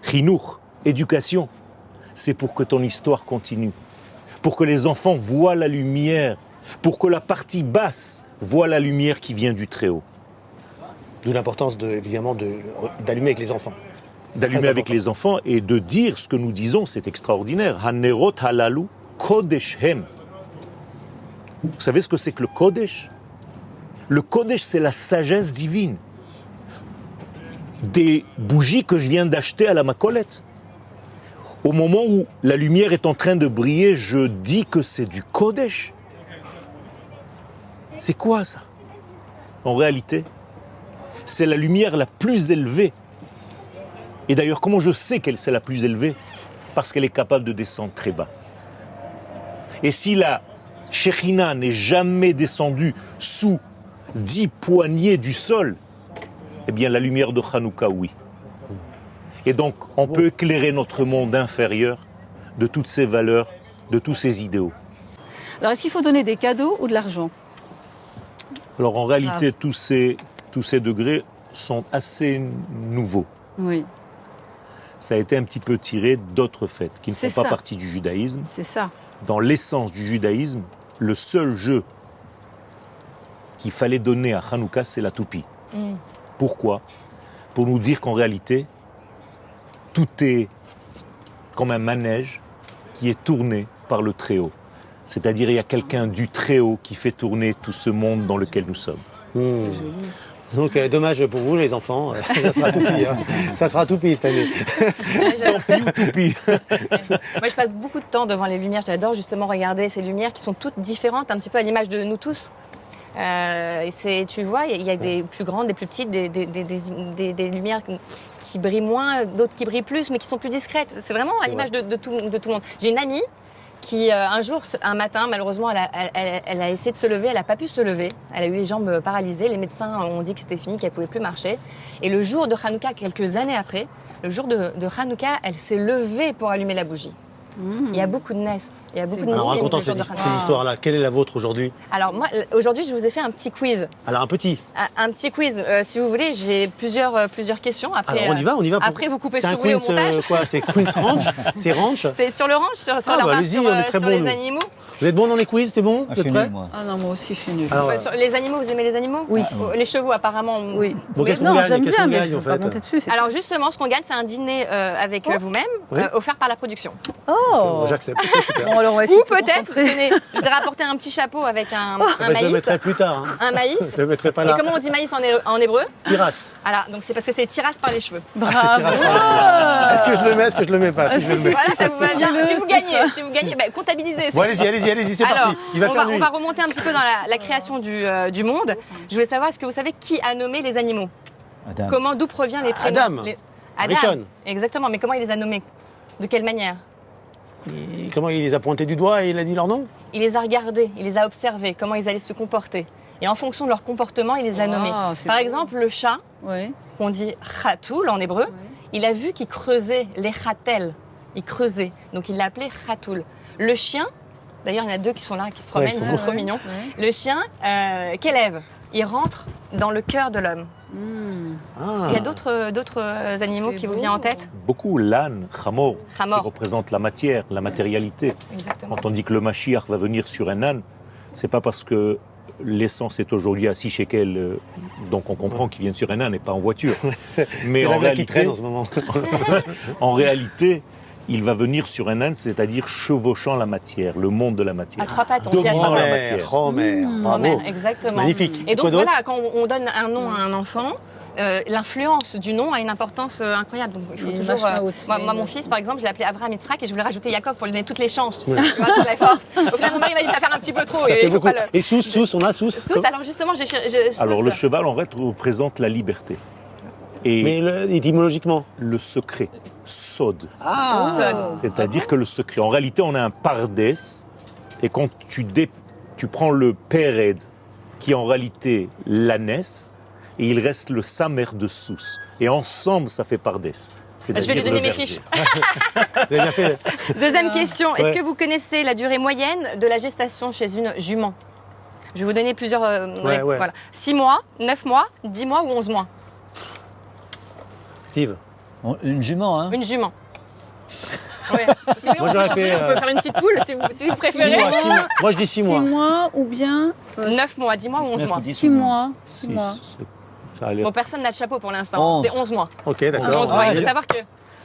Chinour, éducation, c'est pour que ton histoire continue. Pour que les enfants voient la lumière. Pour que la partie basse voit la lumière qui vient du Très-Haut. D'où l'importance, évidemment, d'allumer avec les enfants. D'allumer avec les enfants et de dire ce que nous disons, c'est extraordinaire. Hanerot halalu kodeshem. Vous savez ce que c'est que le Kodesh? Le Kodesh, c'est la sagesse divine. Des bougies que je viens d'acheter à la Macolette. Au moment où la lumière est en train de briller, je dis que c'est du Kodesh. C'est quoi ça? En réalité, c'est la lumière la plus élevée. Et d'ailleurs, comment je sais qu'elle c'est la plus élevée? Parce qu'elle est capable de descendre très bas. Et si la Shekhinah n'est jamais descendue sous 10 poignées du sol, eh bien la lumière de Hanouka, oui. Et donc, on peut éclairer notre monde inférieur de toutes ces valeurs, de tous ces idéaux. Alors, est-ce qu'il faut donner des cadeaux ou de l'argent? Alors, en réalité, tous ces degrés sont assez nouveaux. Oui. ça a été un petit peu tiré d'autres fêtes qui ne font C'est pas ça. partie du judaïsme. C'est ça. Dans l'essence du judaïsme, le seul jeu qu'il fallait donner à Hanouka, c'est la toupie. Pourquoi ? Pour nous dire qu'en réalité, tout est comme un manège qui est tourné par le Très-Haut. C'est-à-dire, il y a quelqu'un du Très-Haut qui fait tourner tout ce monde dans lequel nous sommes. Donc, dommage pour vous, les enfants. Ça sera toupie. Hein. Ça sera toupie cette année. Toupie. Moi, je passe beaucoup de temps devant les lumières. J'adore justement regarder ces lumières qui sont toutes différentes, un petit peu à l'image de nous tous. Tu vois, il y a des plus grandes, des plus petites, des lumières qui brillent moins, d'autres qui brillent plus, mais qui sont plus discrètes. C'est vraiment à l'image de tout le monde. J'ai une amie qui, un jour, un matin, malheureusement, elle a essayé de se lever, elle n'a pas pu se lever. Elle a eu les jambes paralysées. Les médecins ont dit que c'était fini, qu'elle ne pouvait plus marcher. Et le jour de Hanouka, quelques années après, le jour de Hanouka, elle s'est levée pour allumer la bougie. Il y a beaucoup de NES. Il y a beaucoup de Alors, NES. racontons ces histoires-là. Quelle est la vôtre aujourd'hui? Alors, moi, aujourd'hui, je vous ai fait un petit quiz. Alors, un petit. Un petit quiz. Si vous voulez, j'ai plusieurs questions. Après, alors, on y va. Après, vous coupez ce c'est que vous voulez au montage. quoi? C'est Queen's Ranch? C'est ranch? C'est sur le ranch, sur la bah, marque, allez-y, on est très sur bons, les nous. animaux. Vous êtes bon dans les quiz? C'est bon? Ah, Vous je êtes suis prêts? nul, moi. Ah non, moi aussi, je suis nulle. Alors, Sur les animaux, vous aimez les animaux? Oui. Les chevaux, apparemment. Oui. Bon, qu'est-ce qu'on Non, gagne? j'aime Qu'est-ce bien, qu'on mais gagne, je en ne vais fait? pas monter dessus. c'est- Alors justement, ce qu'on gagne, c'est un dîner avec vous-même, Oui. offert par la production. Oh J'accepte. C'est super. Bon, alors on va essayer Ou de se peut-être, concentrer. tenez, je vous ai rapporté un petit chapeau avec un Bah, je le maïs. mettrai plus tard. Hein. Un maïs. Je le mettrai pas Et là. comment on dit maïs en hébreu? Tiras. Voilà, donc c'est parce que c'est tiras par les cheveux. Ah, c'est tiras par les cheveux. Est-ce que je le mets? Est-ce que je le mets pas? Si je le mets. Voilà, ça vous va bien. Si vous gagnez, bah, comptabilisez. Bon, allez-y, c'est Alors, parti. Il va faire on nuit. va remonter un petit peu dans la création du monde. Je voulais savoir, est-ce que vous savez qui a nommé les animaux? Adam. D'où proviennent les prénoms? Adam. Adam. Rishon. Exactement, mais comment il les a nommés? De quelle manière? Comment il les a pointés du doigt et il a dit leur nom? Il les a regardés, il les a observés, comment ils allaient se comporter. Et en fonction de leur comportement, il les a nommés. c'est Par beau. exemple, le chat, Oui. qu'on dit khatoul en hébreu, il a vu qu'il creusait les khatel. Il creusait, donc il l'a appelé khatoul. Le chien, d'ailleurs il y en a deux qui sont là, qui se promènent, ils ils sont sont trop mignons. Le chien, qu'élève, il rentre dans le cœur de l'homme. Ah. Il y a d'autres animaux qui vous viennent en tête? Beaucoup l'âne, Hamor, Hamor. qui représente la matière, la matérialité. Exactement. Quand on dit que le Mashiach va venir sur un âne, c'est pas parce que l'essence est aujourd'hui à 6 shekels, donc on comprend qu'il vient sur un âne et pas en voiture. Mais C'est en la blague qui réalité, traîne en ce moment. en réalité, il va venir sur un âne, c'est-à-dire chevauchant la matière, le monde de la matière. À trois pattes, on dit à trois Dominant pattes. la matière. Romer, bravo. Grand-mère, exactement. Magnifique. Et donc Quoi d'autre? voilà, quand on donne un nom à un enfant, l'influence du nom a une importance incroyable. Donc il faut Et toujours. Mashmaout. Moi, mon fils, par exemple, je l'ai appelé Avraham Yitzhak et je voulais rajouter Yaakov pour lui donner toutes les chances, tu vois, toute la force. Au final, mon mari m'a dit ça va faire un petit peu trop. Ça et fait il faut beaucoup. pas le- Et Sous, on a Sous. Sous, alors justement, Alors Sous. le cheval en fait représente la liberté. Et Mais étymologiquement. le secret, sod. Ah. C'est-à-dire que le secret, en réalité on a un pardès, et quand tu prends le péred, qui est en réalité l'ânesse, et il reste le samer de Sous. Et ensemble ça fait pardès. Je vais lui donner mes fiches. Vous avez bien fait. Deuxième question. Ouais. Est-ce que vous connaissez la durée moyenne de la gestation chez une jument? Je vais vous donner plusieurs. Ouais. Voilà. 6 mois, 9 mois, 10 mois ou 11 mois? Steve. Une jument, hein. Une jument. Ouais. Si vous voulez, Moi, on peut j'aurais changer, fait, on peut faire une petite poule si vous 6 préférez. mois, 6 mois. Moi, je dis 6 6 mois. mois ou bien 9 mois, 10 mois ou 11 mois? 6 mois. 6 Si, mois. ça a l'air. Bon, personne n'a de chapeau pour l'instant. 11. C'est 11 mois. Ok, 11 d'accord. mois. Ouais, Il faut savoir que.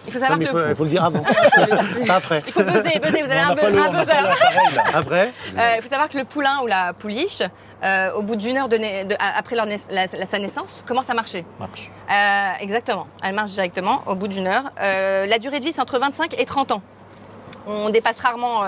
Il faut savoir mais que. il faut le dire avant. Pas après. Il faut buzzer. Vous avez On un n'a pas le- on n'a buzzer. pas l'appareil, là. Après. Il faut savoir que le poulain ou la pouliche, au bout d'une heure après sa naissance, commence à marcher. Marche. Exactement. Elle marche directement au bout d'une heure. La durée de vie, c'est entre 25 et 30 ans. On dépasse rarement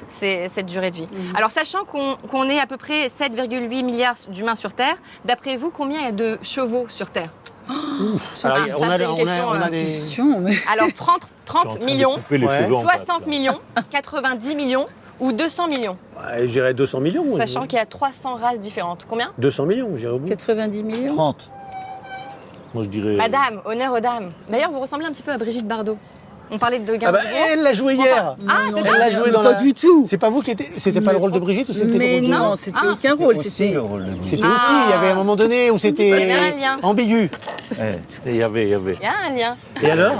cette durée de vie. Alors, sachant qu'on est à peu près 7,8 milliards d'humains sur Terre, d'après vous, combien il y a de chevaux sur Terre? Alors, ça, c'est une question, on a des. Question, mais... Alors, Je suis en 30 train de millions, couper les Ouais. cheveux en 60 quatre, là. millions, 90 millions ou 200 millions, Je dirais 200 millions. moi. sachant qu'il y a 300 races différentes. Combien? 200 millions, j'irais au bout. 90 millions 30. Moi je dirais. Madame, honneur aux dames. D'ailleurs, vous ressemblez un petit peu à Brigitte Bardot. On parlait de Ah Gainsbourg. bah, elle l'a joué hier. Ah, c'est Elle ça. l'a joué dans Pas la... du tout. C'est pas vous qui étiez... C'était pas le rôle de Brigitte ou c'était le Mais rôle de... non, c'était Ah. aucun rôle. Aussi C'était le rôle de Brigitte. C'était aussi, il y avait un moment donné où Il y avait un c'était lien. ambigu. Ouais. Et il y avait. Il y a un lien. Et alors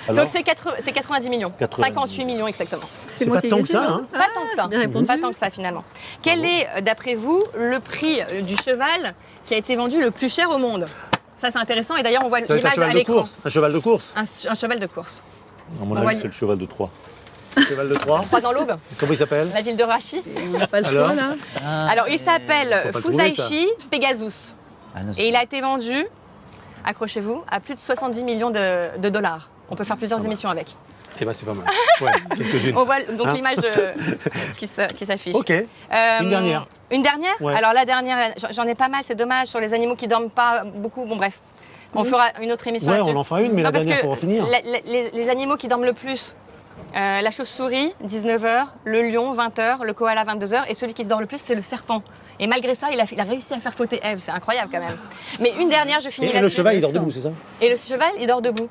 Donc c'est 90 millions. 90 58 millions exactement. C'est moi pas qui tant ai que dit, ça, non hein. Pas tant que ça. bien répondu. Pas tant que ça finalement. Quel est, d'après vous, le prix du cheval qui a été vendu le plus cher au monde? Ça c'est intéressant et d'ailleurs on voit Ça va être un l'image cheval à de l'écran. course. Un cheval de course. Un cheval de course. À mon On avis, va- c'est le cheval de Troie. Cheval de Troie. Croix dans l'aube, Comment il s'appelle la ville de Rachi. On n'a pas le Alors choix, là. Alors il s'appelle Faut pas le trouver, Fusaichi Pegasus. Ah non, Et il a été vendu, accrochez-vous, à plus de 70 millions de dollars. On peut faire plusieurs émissions avec. Eh ben c'est pas mal. Ouais, quelques-unes. On voit donc Hein l'image qui s'affiche. Ok. Une dernière. Une dernière Ouais. Alors la dernière, j'en ai pas mal, c'est dommage, sur les animaux qui dorment pas beaucoup. Bon bref, on fera une autre émission Ouais, là-dessus. on en fera une, mais la parce dernière que pour en finir. Les animaux qui dorment le plus, la chauve-souris, 19h, le lion, 20h, le koala, 22h, et celui qui se dort le plus, c'est le serpent. Et malgré ça, il a réussi à faire fauter Ève, c'est incroyable quand même. Mais une dernière, je finis Et le là-dessus. cheval, il dort debout, c'est ça Et le cheval, il dort debout.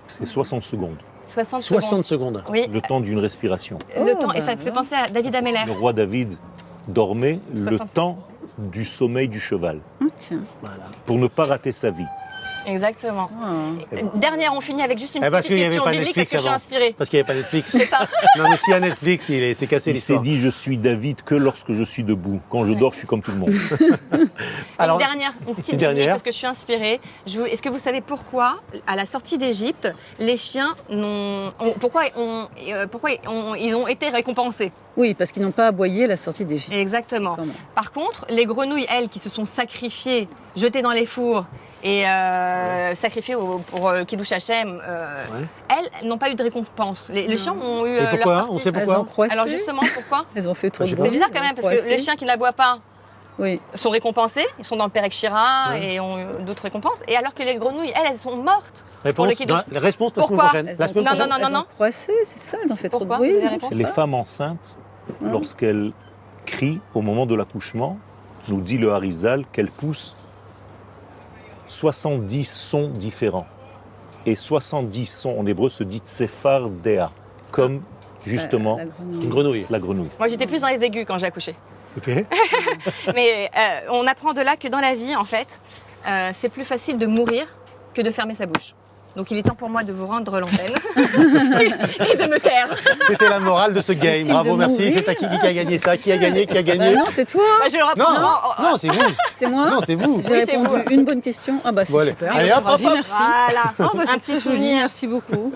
C'est 60 secondes. 60 60 secondes. Oui, Le temps d'une respiration. le temps. Et ça me fait penser à David Ameller. Le roi David dormait le 60. temps du sommeil du cheval Oh, tiens. Voilà. pour ne pas rater sa vie. Exactement. Ah. Dernière, on finit avec juste une Eh parce petite qu'il n'y avait question pas biblique parce Netflix que je suis avant. inspirée. Parce qu'il n'y avait pas Netflix. C'est ça. Non, mais s'il y a Netflix, c'est cassé Il s'est l'histoire. dit je suis David que lorsque je suis debout. Quand je dors, je suis comme tout le monde. Alors, Une petite une dernière. biblique parce que je suis inspirée. Est-ce que vous savez pourquoi, à la sortie d'Égypte, les chiens ils ont été récompensés? Oui, parce qu'ils n'ont pas aboyé la sortie d'Égypte. Exactement. Comment Par contre, les grenouilles, elles, qui se sont sacrifiées, jetées dans les fours et sacrifiées pour Kiddush Hashem, elles n'ont pas eu de récompense. Les chiens ont eu Et leur pourquoi partie. On sait Elles pourquoi ont croissé. Alors justement, pourquoi? Elles ont fait trop Je sais de pas. C'est bruit, bizarre quand même, parce que croissé. les chiens qui n'aboient pas Oui. sont récompensés, ils sont dans le Perek Shira et ont eu d'autres récompenses. Et alors que les grenouilles, elles sont mortes. Pour Réponse, le Kiddush. la réponse la semaine Pourquoi prochaine. La semaine Non, prochaine. non, non, Elles ont croissé, c'est ça, elles ont fait Pourquoi trop de Vous avez bruit. la réponse Les femmes enceintes, Hein lorsqu'elles crient au moment de l'accouchement, nous dit le Harizal qu'elles poussent 70 sons différents. Et 70 sons en hébreu se dit tsefar dea, comme justement La grenouille. Une grenouille. la grenouille. Moi, j'étais plus dans les aigus quand j'ai accouché. Ok. Mais on apprend de là que dans la vie, en fait, c'est plus facile de mourir que de fermer sa bouche. Donc il est temps pour moi de vous rendre l'antenne et de me taire. C'était la morale de ce game. Bravo, de merci. mourir. C'est à qui a gagné ça? Qui a gagné? Qui a gagné? Bah non, c'est toi. Bah, je le Non, reprends. non, c'est vous. C'est moi. Non, c'est vous. J'ai Oui, c'est répondu vous. une bonne question. Ah bah c'est Bon, allez. super. Allez, Je suis hop, hop, ravie, hop. merci. Voilà. Oh, bah, Un c'est petit très joli, souvenir. merci beaucoup.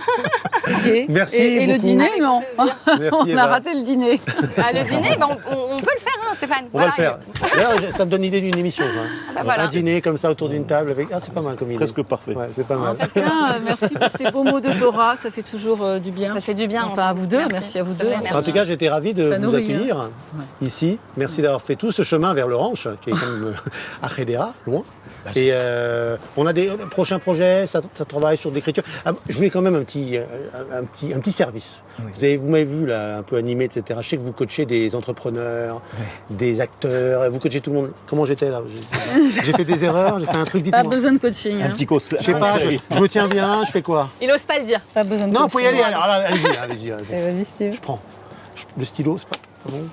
Ok. Merci Et le beaucoup. dîner, non. Merci, On Eva. a raté le dîner. Ah, le dîner, bah, on peut le faire, hein, Stéphane. On va le Voilà. faire. D'ailleurs, ça me donne l'idée d'une émission. Hein. bah voilà. Un dîner comme ça autour d'une table avec. Ah, c'est pas mal comme idée. Presque parfait. Ouais, c'est pas mal. Pascal, merci pour ces beaux mots de Torah, ça fait toujours du bien. Ça fait du bien. Enfin, à vous deux, merci à vous deux. Merci. En tout cas, j'étais ravi de Ça vous nourrit, accueillir ici. Merci d'avoir fait tout ce chemin vers le ranch, qui est quand même à Hedera, loin. Et on a des prochains projets, ça travaille sur l'écriture. Ah, je voulais quand même un petit service. Oui. Vous m'avez vu là, un peu animé, etc. Je sais que vous coachez des entrepreneurs, des acteurs, vous coachez tout le monde. Comment j'étais là? J'ai fait des erreurs, j'ai fait un truc, Pas dites-moi. besoin de coaching. Un Hein. petit conseil. Je sais pas, je me tiens bien, je fais quoi? Il n'ose pas le dire. Pas besoin de Non, vous coaching. pouvez y aller, alors là, allez-y. Vas-y, Steve. Je prends. Le stylo, c'est pas bon.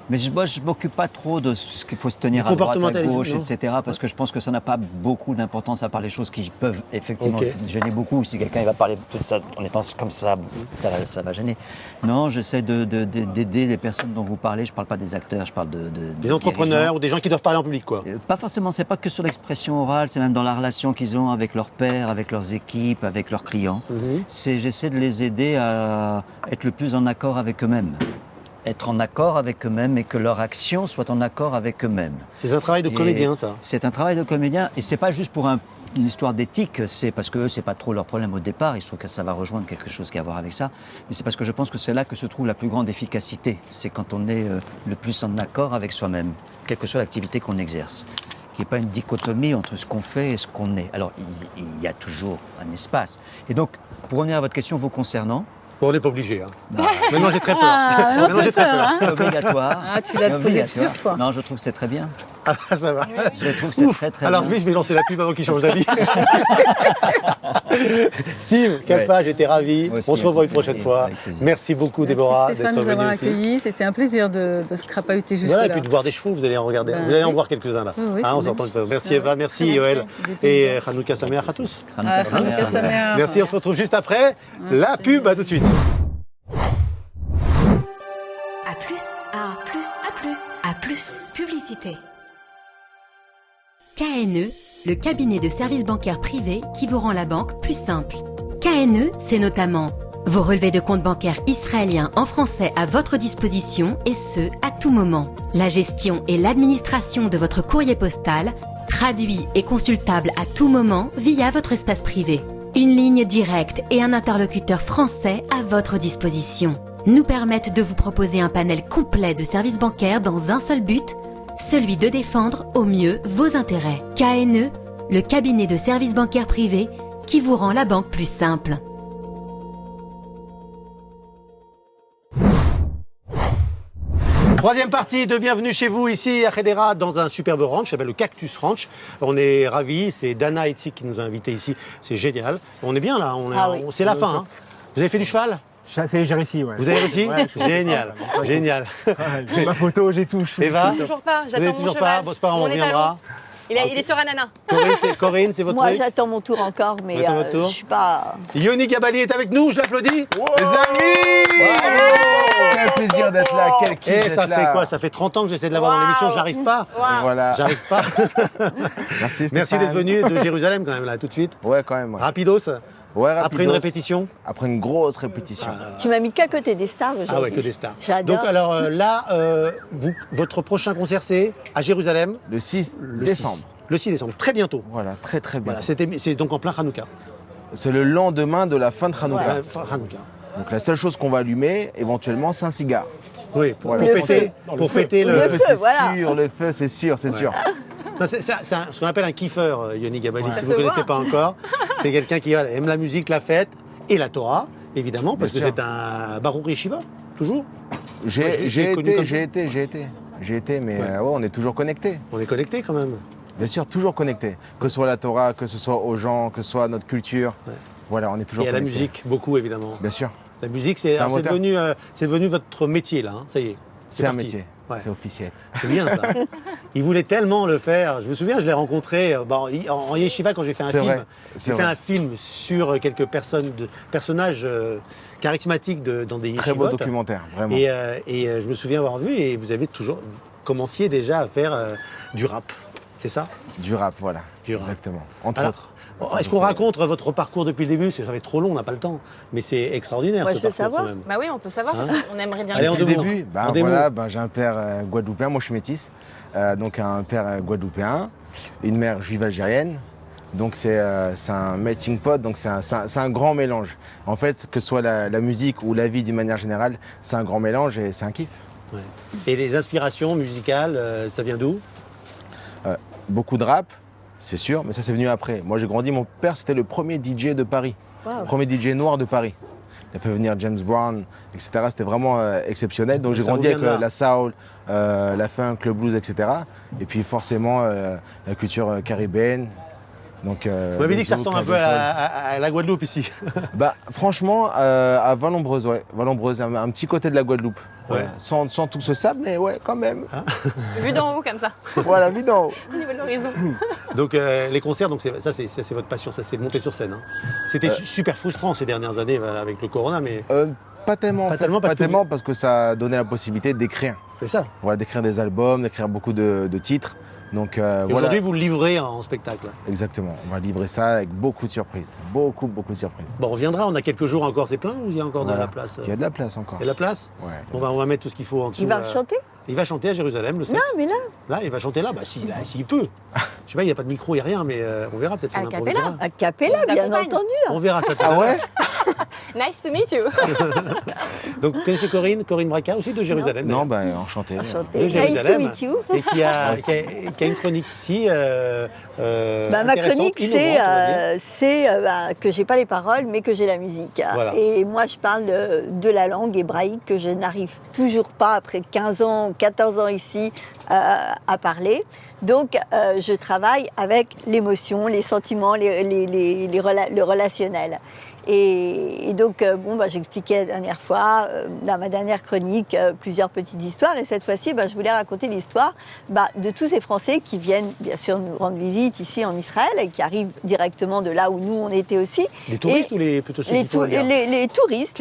Mais moi, je ne m'occupe pas trop de ce qu'il faut se tenir Du à droite, à comportementalisme, gauche, non. etc. Parce que je pense que ça n'a pas beaucoup d'importance à part les choses qui peuvent effectivement Ok. gêner beaucoup. Si quelqu'un va parler de tout ça en étant comme ça, ça va gêner. Non, j'essaie d'aider les personnes dont vous parlez. Je ne parle pas des acteurs, je parle de Des entrepreneurs ou des gens qui doivent parler en public, quoi. Pas forcément, c'est pas que sur l'expression orale, c'est même dans la relation qu'ils ont avec leur père, avec leurs équipes, avec leurs clients. J'essaie de les aider à être le plus en accord avec eux-mêmes. Être en accord avec eux-mêmes et que leur action soit en accord avec eux-mêmes. C'est un travail de Et comédien, ça. C'est un travail de comédien et c'est pas juste pour une histoire d'éthique, c'est parce que eux, c'est pas trop leur problème au départ, il se trouve que ça va rejoindre quelque chose qui a à voir avec ça, mais c'est parce que je pense que c'est là que se trouve la plus grande efficacité, c'est quand on est le plus en accord avec soi-même, quelle que soit l'activité qu'on exerce. Qu'il n'y ait pas une dichotomie entre ce qu'on fait et ce qu'on est. Alors, il y a toujours un espace. Et donc, pour revenir à votre question vous concernant, Bon, on n'est pas obligé. Hein. bah, Maintenant, j'ai très peur. Ah, Maintenant, j'ai très peur. c'est obligatoire. Ah, tu l'as C'est posé obligatoire. plusieurs fois. Non, je trouve que c'est très bien. Ah bah, ça va. Je trouve que c'est Ouf. très très Alors bien. je vais lancer la pub avant qu'il change d'avis. Steve, Kalfa, j'étais ravi. Moi aussi, On se revoit une avec prochaine plaisir, fois. avec plaisir. Merci beaucoup Déborah Merci Stéphane d'être de nous venue avoir ici. accueillis. C'était un plaisir de se crapahuter jusque Voilà, et là. puis de voir des chevaux, vous allez en regarder. Ben Vous allez en oui. voir quelques-uns là. Oui, oui, Hein, on c'est s'entend bien. pas. Merci Ouais. Eva, merci Merci. Yoël. Des Et plaisirs. Hanouka Sameach à tous. Ah, Hanouka Sameach. Merci, on se retrouve juste après. La pub, à tout de suite. À plus, à plus, à plus, à plus. Publicité. KNE, le cabinet de services bancaires privés qui vous rend la banque plus simple. KNE, c'est notamment vos relevés de compte bancaire israéliens en français à votre disposition et ce, à tout moment. La gestion et l'administration de votre courrier postal, traduit et consultable à tout moment via votre espace privé. Une ligne directe et un interlocuteur français à votre disposition nous permettent de vous proposer un panel complet de services bancaires dans un seul but, celui de défendre au mieux vos intérêts. KNE, le cabinet de services bancaires privés qui vous rend la banque plus simple. Troisième partie de Bienvenue chez vous, ici à Hedera, dans un superbe ranch, ça s'appelle le Cactus Ranch. On est ravis, c'est Dana Etzik qui nous a invités ici, c'est génial. On est bien là, c'est la fin. Hein. Vous avez fait du cheval? J'ai réussi, ouais. Vous avez réussi? Ouais, Génial, génial. J'ai ma photo, j'ai tout. Eva? Toujours pas, Vous j'attends n'êtes mon toujours cheval. pas? Bon, c'est pas grave, on Mon reviendra. étalon. Il est sur Anana. Corinne, c'est votre Moi, truc? j'attends mon tour encore, mais Vous attendez votre tour je suis pas. Yoni Gabali est avec nous, je l'applaudis. Les amis! Bravo! Quel plaisir d'être là, quel kiff Et d'être ça là. fait quoi? Ça fait 30 ans que j'essaie de l'avoir dans l'émission, je n'arrive pas. Voilà. J'arrive pas. Merci Stéphane. Merci d'être venu de Jérusalem quand même là, tout de suite. Ouais, quand même. Ouais. Rapidos. Ouais, Après rapidos. une répétition. Après une grosse répétition. Tu m'as mis qu'à côté des stars aujourd'hui. Ah ouais, que des stars. J'adore. Donc alors là, votre prochain concert c'est à Jérusalem. Le 6 Le décembre. 6. Le 6 décembre, très bientôt. Voilà, très très bien. Voilà, c'est donc en plein Hanouka. C'est le lendemain de la fin de Hanouka. Hanouka. Donc la seule chose qu'on va allumer, éventuellement, c'est un cigare. Oui, pour Voilà. fêter le Le feu, c'est voilà. sûr, le feu, c'est sûr, c'est sûr. Non, c'est ce qu'on appelle un kiffeur, Yoni Gabali, si Ça vous se ne connaissez voit. pas encore. C'est quelqu'un qui aime la musique, la fête et la Torah, évidemment, parce Bien que sûr. c'est un Baruch Yeshiva, toujours. J'ai connu comme ça. été, mais Ouais. on est toujours connectés. On est connectés quand même. Bien sûr, toujours connectés. Que ce soit la Torah, que ce soit aux gens, que ce soit notre culture. Ouais. Voilà, on est toujours Et à la connectés. musique, beaucoup évidemment. Bien sûr, La musique, c'est un moteur. devenu votre métier là, hein, ça y est. c'est un parti. métier. Ouais. C'est officiel. C'est bien ça. Il voulait tellement le faire. Je me souviens, je l'ai rencontré en yeshiva quand j'ai fait un C'est film. vrai, c'est J'ai fait vrai. un film sur quelques personnages charismatiques dans des Très beau yeshivot. documentaire, vraiment. Et je me souviens avoir vu et vous avez toujours vous commenciez déjà à faire du rap. C'est ça? Du rap, voilà. Du rap. Exactement. Entre Alors, autres. Est-ce qu'on raconte votre parcours depuis le début? Ça va être trop long, on n'a pas le temps. Mais c'est extraordinaire Moi, ce je veux parcours savoir. quand même. Bah oui, on peut savoir, Hein parce qu'on aimerait bien. Allez, en Dès deux le mots. début, En des voilà, mots. j'ai un père guadeloupéen, moi je suis métisse, donc un père guadeloupéen, une mère juive algérienne, donc c'est un melting pot, donc c'est un grand mélange. En fait, que ce soit la musique ou la vie d'une manière générale, c'est un grand mélange et c'est un kiff. Ouais. Et les inspirations musicales, ça vient d'où? Beaucoup de rap, c'est sûr, mais ça c'est venu après. Moi j'ai grandi, mon père c'était le premier DJ de Paris, Wow. premier DJ noir de Paris. Il a fait venir James Brown, etc. C'était vraiment exceptionnel. Donc j'ai Ça grandi vous avec vient de là. la soul, la funk, le blues, etc. Et puis forcément la culture caribéenne. Donc, Vous m'avez dit que ça ressemble un peu à la Guadeloupe ici. Bah, franchement, à Vallombreuse, ouais. Vallombreuse, un petit côté de la Guadeloupe. Voilà. Ouais. Sans tout ce sable, mais ouais, quand même. Vu d'en haut, comme ça, Voilà, vu d'en haut. au niveau de l'horizon. Donc les concerts, donc c'est votre passion, ça c'est monter sur scène. Hein. C'était super frustrant ces dernières années avec le corona, mais Pas tellement, Pas en fait. tellement parce Pas que tellement parce que ça a donné la possibilité d'écrire. c'est ça. Voilà, d'écrire des albums, d'écrire beaucoup de titres. Donc Et voilà. aujourd'hui, vous le livrez en spectacle. Exactement. On va livrer ça avec beaucoup de surprises. Beaucoup de surprises. Bon, on reviendra, on a quelques jours encore, c'est plein ou il y a encore de Voilà. la place? Il y a de la place encore. Il y a de la place? Ouais. Bon, bah, on va mettre tout ce qu'il faut en dessous. Il va chanter? Il va chanter à Jérusalem le 7. Non, mais là, Là, il va chanter là, bah s'il peut. Je sais pas, il n'y a pas de micro, il n'y a rien, mais on verra peut-être. A qu'on cappella. improvisera. à Capella, On vous bien accompagne. entendu. On verra ça tout à Ah l'heure. ouais? Nice to meet you. Donc, vous connaissez Corinne Braca, aussi de Jérusalem. Non, d'ailleurs. ben enchanté. de Enchanté. Nice to Jérusalem. meet you. Et qui a une chronique ici. Bah, ma intéressante, chronique, innovante, on va dire. c'est que j'ai pas les paroles, mais que j'ai la musique. Voilà. Et moi, je parle de la langue hébraïque que je n'arrive toujours pas, après 15 ans, 14 ans ici, à parler. Donc, je travaille avec l'émotion, les sentiments, le relationnel. Et donc, j'expliquais la dernière fois, dans ma dernière chronique, plusieurs petites histoires. Et cette fois-ci, je voulais raconter l'histoire de tous ces Français qui viennent, bien sûr, nous rendre visite ici en Israël et qui arrivent directement de là où nous, on était aussi. Les touristes ou plutôt ceux qui font la guerre ? Les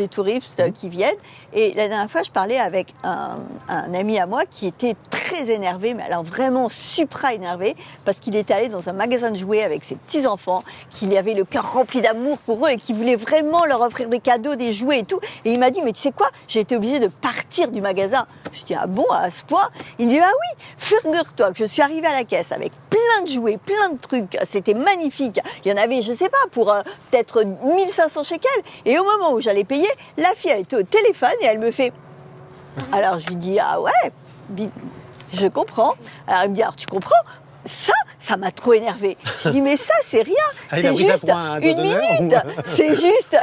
touristes qui viennent. Et la dernière fois, je parlais avec un ami à moi qui était très énervé, mais alors vraiment supra énervé, parce qu'il était allé dans un magasin de jouets avec ses petits-enfants, qu'il avait le cœur rempli d'amour pour eux et qu'il voulait vraiment leur offrir des cadeaux, des jouets et tout. Et il m'a dit, mais tu sais quoi, j'ai été obligée de partir du magasin. Je dis, ah bon, à ce point ? Il me dit, ah oui, figure-toi que je suis arrivée à la caisse avec plein de jouets, plein de trucs. C'était magnifique. Il y en avait, je sais pas, pour peut-être 1500 shekels. Et au moment où j'allais payer, la fille a été au téléphone et elle me fait... Alors je lui dis, ah ouais, je comprends. Alors il me dit, alors tu comprends ? Ça m'a trop énervé. Je dis, mais ça, c'est rien. C'est juste une minute. C'est juste...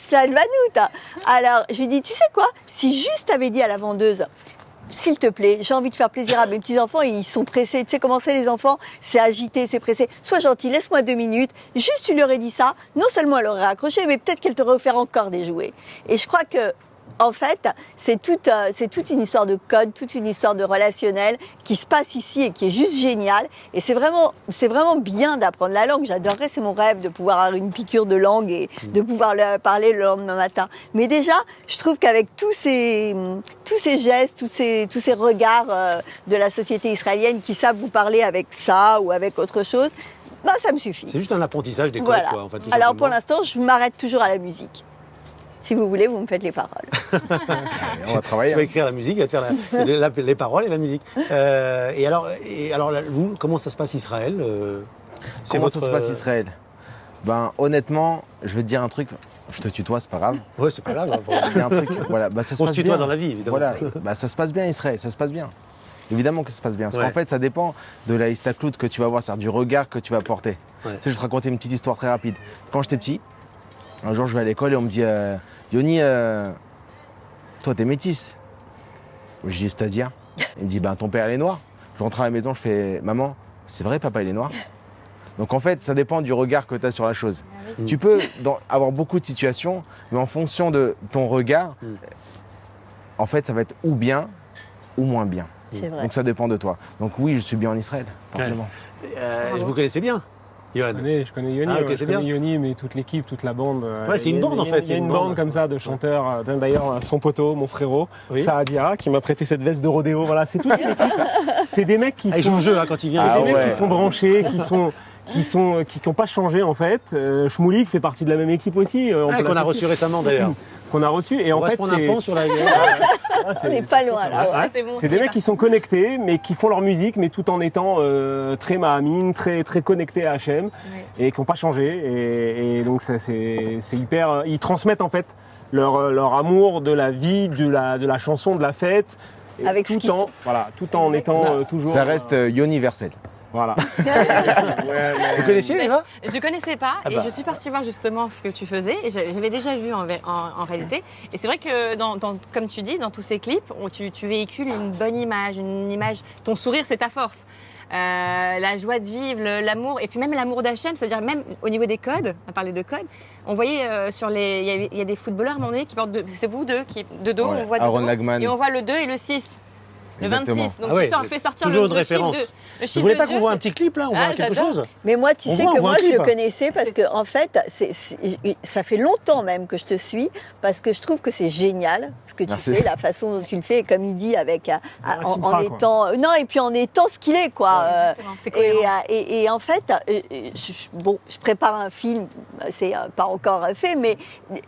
Salvanout. Alors, je lui dis, tu sais quoi ? Si juste t'avais dit à la vendeuse, s'il te plaît, j'ai envie de faire plaisir à mes petits-enfants et ils sont pressés. Tu sais comment c'est les enfants ? C'est agité, c'est pressé. Sois gentil, laisse-moi 2 minutes. Juste, tu leur aurais dit ça. Non seulement elle aurait accroché, mais peut-être qu'elle t'aurait offert encore des jouets. Et je crois que en fait, c'est toute une histoire de code, toute une histoire de relationnel qui se passe ici et qui est juste géniale. Et c'est vraiment bien d'apprendre la langue. J'adorerais, c'est mon rêve de pouvoir avoir une piqûre de langue et de pouvoir parler le lendemain matin. Mais déjà, je trouve qu'avec tous ces gestes, tous ces regards de la société israélienne qui savent vous parler avec ça ou avec autre chose, ça me suffit. C'est juste un apprentissage des codes, voilà. quoi. En fait, tout Alors simplement. pour l'instant, je m'arrête toujours à la musique. Si vous voulez, vous me faites les paroles. On va travailler. Tu vas écrire la musique, tu vas te faire les paroles et la musique. Et alors, vous, comment ça se passe Israël Comment ça se passe Israël ? Honnêtement, je vais te dire un truc. Je te tutoie, c'est pas grave. Ouais, c'est pas grave. Il y a un truc. Voilà, ça se on passe se tutoie bien. dans la vie, évidemment. Voilà, ça se passe bien Israël, ça se passe bien. Évidemment que ça se passe bien. Parce Ouais. qu'en fait, ça dépend de la histaklout que tu vas avoir, c'est-à-dire du regard que tu vas porter. Ouais. Tu sais, je vais te raconter une petite histoire très rapide. Quand j'étais petit, un jour, je vais à l'école et on me dit Yoni, toi, t'es métisse. Je dis, c'est-à-dire ? Il me dit, ton père, il est noir. Je rentre à la maison, je fais, maman, c'est vrai, papa, il est noir ? Donc en fait, ça dépend du regard que tu as sur la chose. Tu peux avoir beaucoup de situations, mais en fonction de ton regard, en fait, ça va être ou bien ou moins bien. C'est vrai. Donc ça dépend de toi. Donc oui, je suis bien en Israël, forcément. Vous connaissez bien, Yohan ? Je connais Yoni, Ah, ok, c'est je connais Yoni, mais toute l'équipe, toute la bande. Ouais, c'est une bande en fait. Il y a une bande comme ça de chanteurs. D'ailleurs, son poteau, mon frérot, Saadia, qui m'a prêté cette veste de rodéo. Voilà, c'est toute l'équipe. C'est des mecs qui ils jouent au jeu quand ils viennent. C'est des mecs qui sont branchés, qui n'ont pas changé en fait. Shmoulik fait partie de la même équipe aussi. Qu'on a reçu récemment d'ailleurs. Qu'on a reçu et on en va fait se prendre un pan sur la gueule. On n'est pas loin là. C'est des mecs qui sont connectés, mais qui font leur musique, mais tout en étant très mahamine, très très connectés à Hachem, et qui n'ont pas changé. Et donc c'est hyper. Ils transmettent en fait leur amour de la vie, de la chanson, de la fête, avec tout en étant toujours. Ça reste universel. Voilà. Vous connaissiez Eva ? Je connaissais pas et je suis partie voir justement ce que tu faisais et j'avais déjà vu en réalité. Et c'est vrai que comme tu dis, dans tous ces clips, tu véhicules une bonne image, ton sourire c'est ta force. La joie de vivre, l'amour et puis même l'amour d'Hachem, c'est-à-dire même au niveau des codes, on parlait de codes, on voyait il y a des footballeurs à un moment donné qui portent c'est vous deux qui de dos, on voit Aaron de dos, Lagman. et on voit le 2 et le 6. Le Exactement. 26, donc tu fais sortir toujours le une référence. Vous voulez pas qu'on voit un petit clip là ? On voit quelque chose ? Mais moi, tu sais que moi, je clip. le connaissais parce que, en fait, ça fait longtemps même que je te suis parce que je trouve que c'est génial ce que tu fais, la façon dont tu le fais, et comme il dit, avec en étant et puis en étant ce qu'il est, quoi. Et en fait, je prépare un film, c'est pas encore fait, mais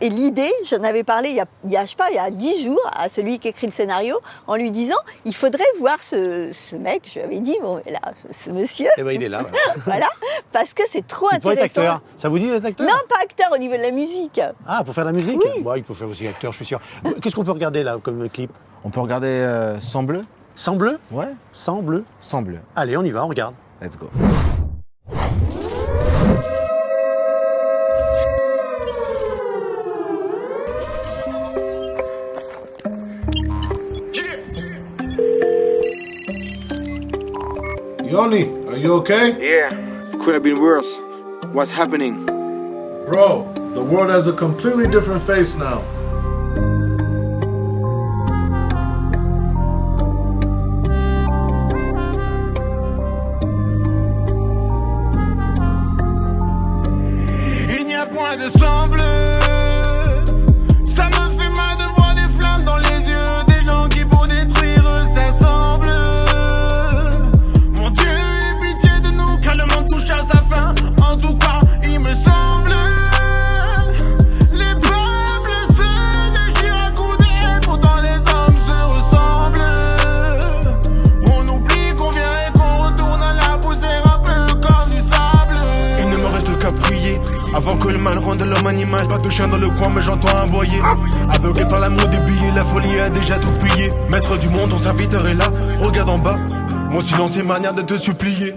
l'idée, j'en avais parlé il y a 10 jours à celui qui écrit le scénario en lui disant, il faudrait voir ce mec. Je lui avais dit, ce monsieur. Eh ben, il est là. Voilà, parce que c'est trop intéressant. Il peut être acteur. Ça vous dit d'être acteur ? Non, pas acteur au niveau de la musique. Ah, pour faire la musique ? Oui. Il peut faire aussi acteur, je suis sûr. Qu'est-ce qu'on peut regarder là comme clip ? On peut regarder Sans bleu. Sans bleu ? Ouais. Sans bleu ? Sans bleu. Allez, on y va, on regarde. Let's go. Tony, are you okay? Yeah. Could have been worse. What's happening? Bro, the world has a completely different face now. Il n'y a point de sang bleu. Ça me fait mal de voir des flammes dans les yeux des gens qui pour détruire s'assemblent. Mon Dieu, aie pitié de nous car le monde touche à sa fin. En tout cas, il me semble. Les peuples se déchirent à coups de haine, pourtant les hommes se ressemblent. On oublie qu'on vient et qu'on retourne à la poussière un peu comme du sable. Il ne me reste qu'à prier avant que le mal rende l'homme animal. Pas de chien dans le coin mais j'entends un boyer. Aveuglé par l'amour des billets, la folie a déjà tout pillé. Maître du monde, ton serviteur est là, regarde en bas. Mon silence est manière de te supplier.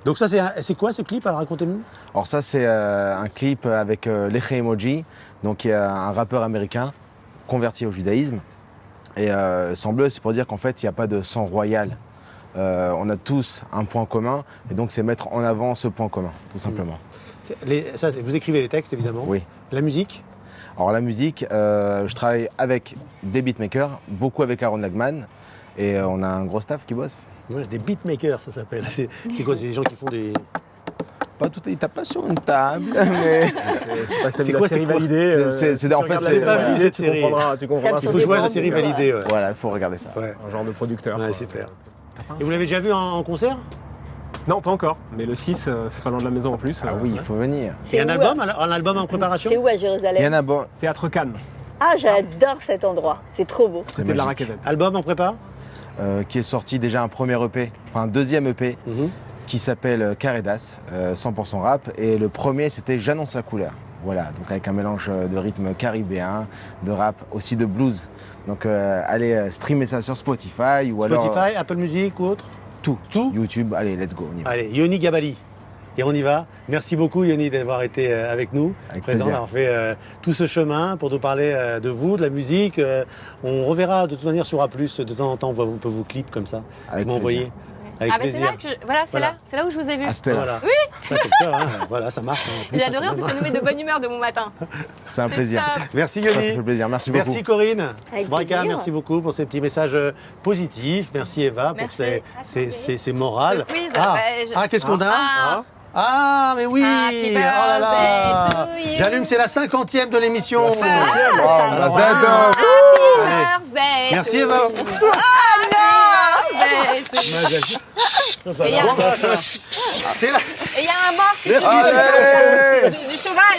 Donc ça, c'est quoi ce clip? Alors racontez-nous. Alors ça, c'est un clip avec Leche Emoji, donc il y a un rappeur américain converti au judaïsme. Et sang bleu, c'est pour dire qu'en fait, il n'y a pas de sang royal. On a tous un point commun, et donc c'est mettre en avant ce point commun, tout simplement. Vous écrivez les textes, évidemment. Oui. La musique? Alors la musique, je travaille avec des beatmakers, beaucoup avec Aaron Lagman, et on a un gros staff qui bosse. Ouais, des beatmakers, ça s'appelle. C'est quoi? C'est des gens qui font des... Pas tout, il tape pas sur une table, mais... C'est quoi, série validée? En fait, c'est pas vu cette série. Tu comprendras. Il faut jouer à la série validée. Ouais. Voilà, il faut regarder ça. Ouais. Un genre de producteur. Ouais, super. Et vous l'avez déjà vu en concert? Non, pas encore. Mais le 6, c'est pas loin de la maison en plus. Ah oui, il faut venir. Il y a un album en préparation? C'est où à Jérusalem? Il y en a bon. Théâtre Cannes. Ah, j'adore cet endroit. C'est trop beau. C'était de la raquette. Album en prépa? Qui est sorti déjà un premier EP, enfin un deuxième EP, qui s'appelle Caredas, 100% rap. Et le premier, c'était J'annonce la couleur. Voilà, donc avec un mélange de rythme caribéen, de rap, aussi de blues. Donc allez streamer ça sur Spotify ou alors... Spotify, Apple Music ou autre? Tout. YouTube, allez, let's go, on y va. Allez, Yoni Gabali. Et on y va. Merci beaucoup Yoni d'avoir été avec nous, avec présent, d'avoir fait tout ce chemin pour nous parler de vous, de la musique. On reverra de toute manière sur A+, de temps en temps, on peut vous clip comme ça. Avec vous m'envoyez. Avec c'est là que c'est là où je vous ai vu. Ah, c'était là. Voilà. Oui. Voilà, ça marche. J'ai adoré, en plus ça nous met de bonne humeur de mon matin. C'est un plaisir. Merci Yoni. Ça fait plaisir, merci beaucoup. Merci Corinne. Avec Brika, plaisir. merci beaucoup pour ces petits messages positifs. Merci Eva pour ces morales. Ce quiz, qu'est-ce qu'on a? Ah, mais oui! Happy Oh là là! birthday to you. J'allume, c'est la 50e de l'émission. La Z. Happy birthday. Merci Eva. Et il y a un mort, c'est du cheval,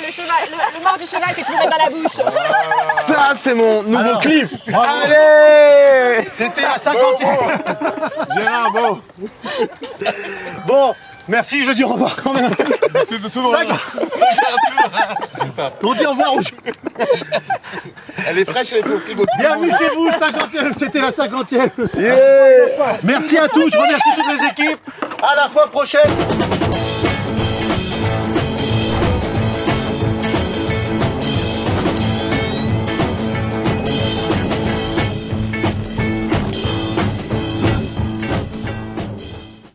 le mort du cheval que tu mets dans la bouche. Ça, c'est mon nouveau clip. Allez! C'était la 50e. Gérard, bon. Bon, merci, je dis au revoir quand même. C'est de tout le monde. On dit au revoir aux gens. Elle est fraîche, elle est au frigo. Bienvenue chez vous, 50e, c'était la 50e. Yeah. Merci à tous, je remercie toutes les équipes. À la fois prochaine.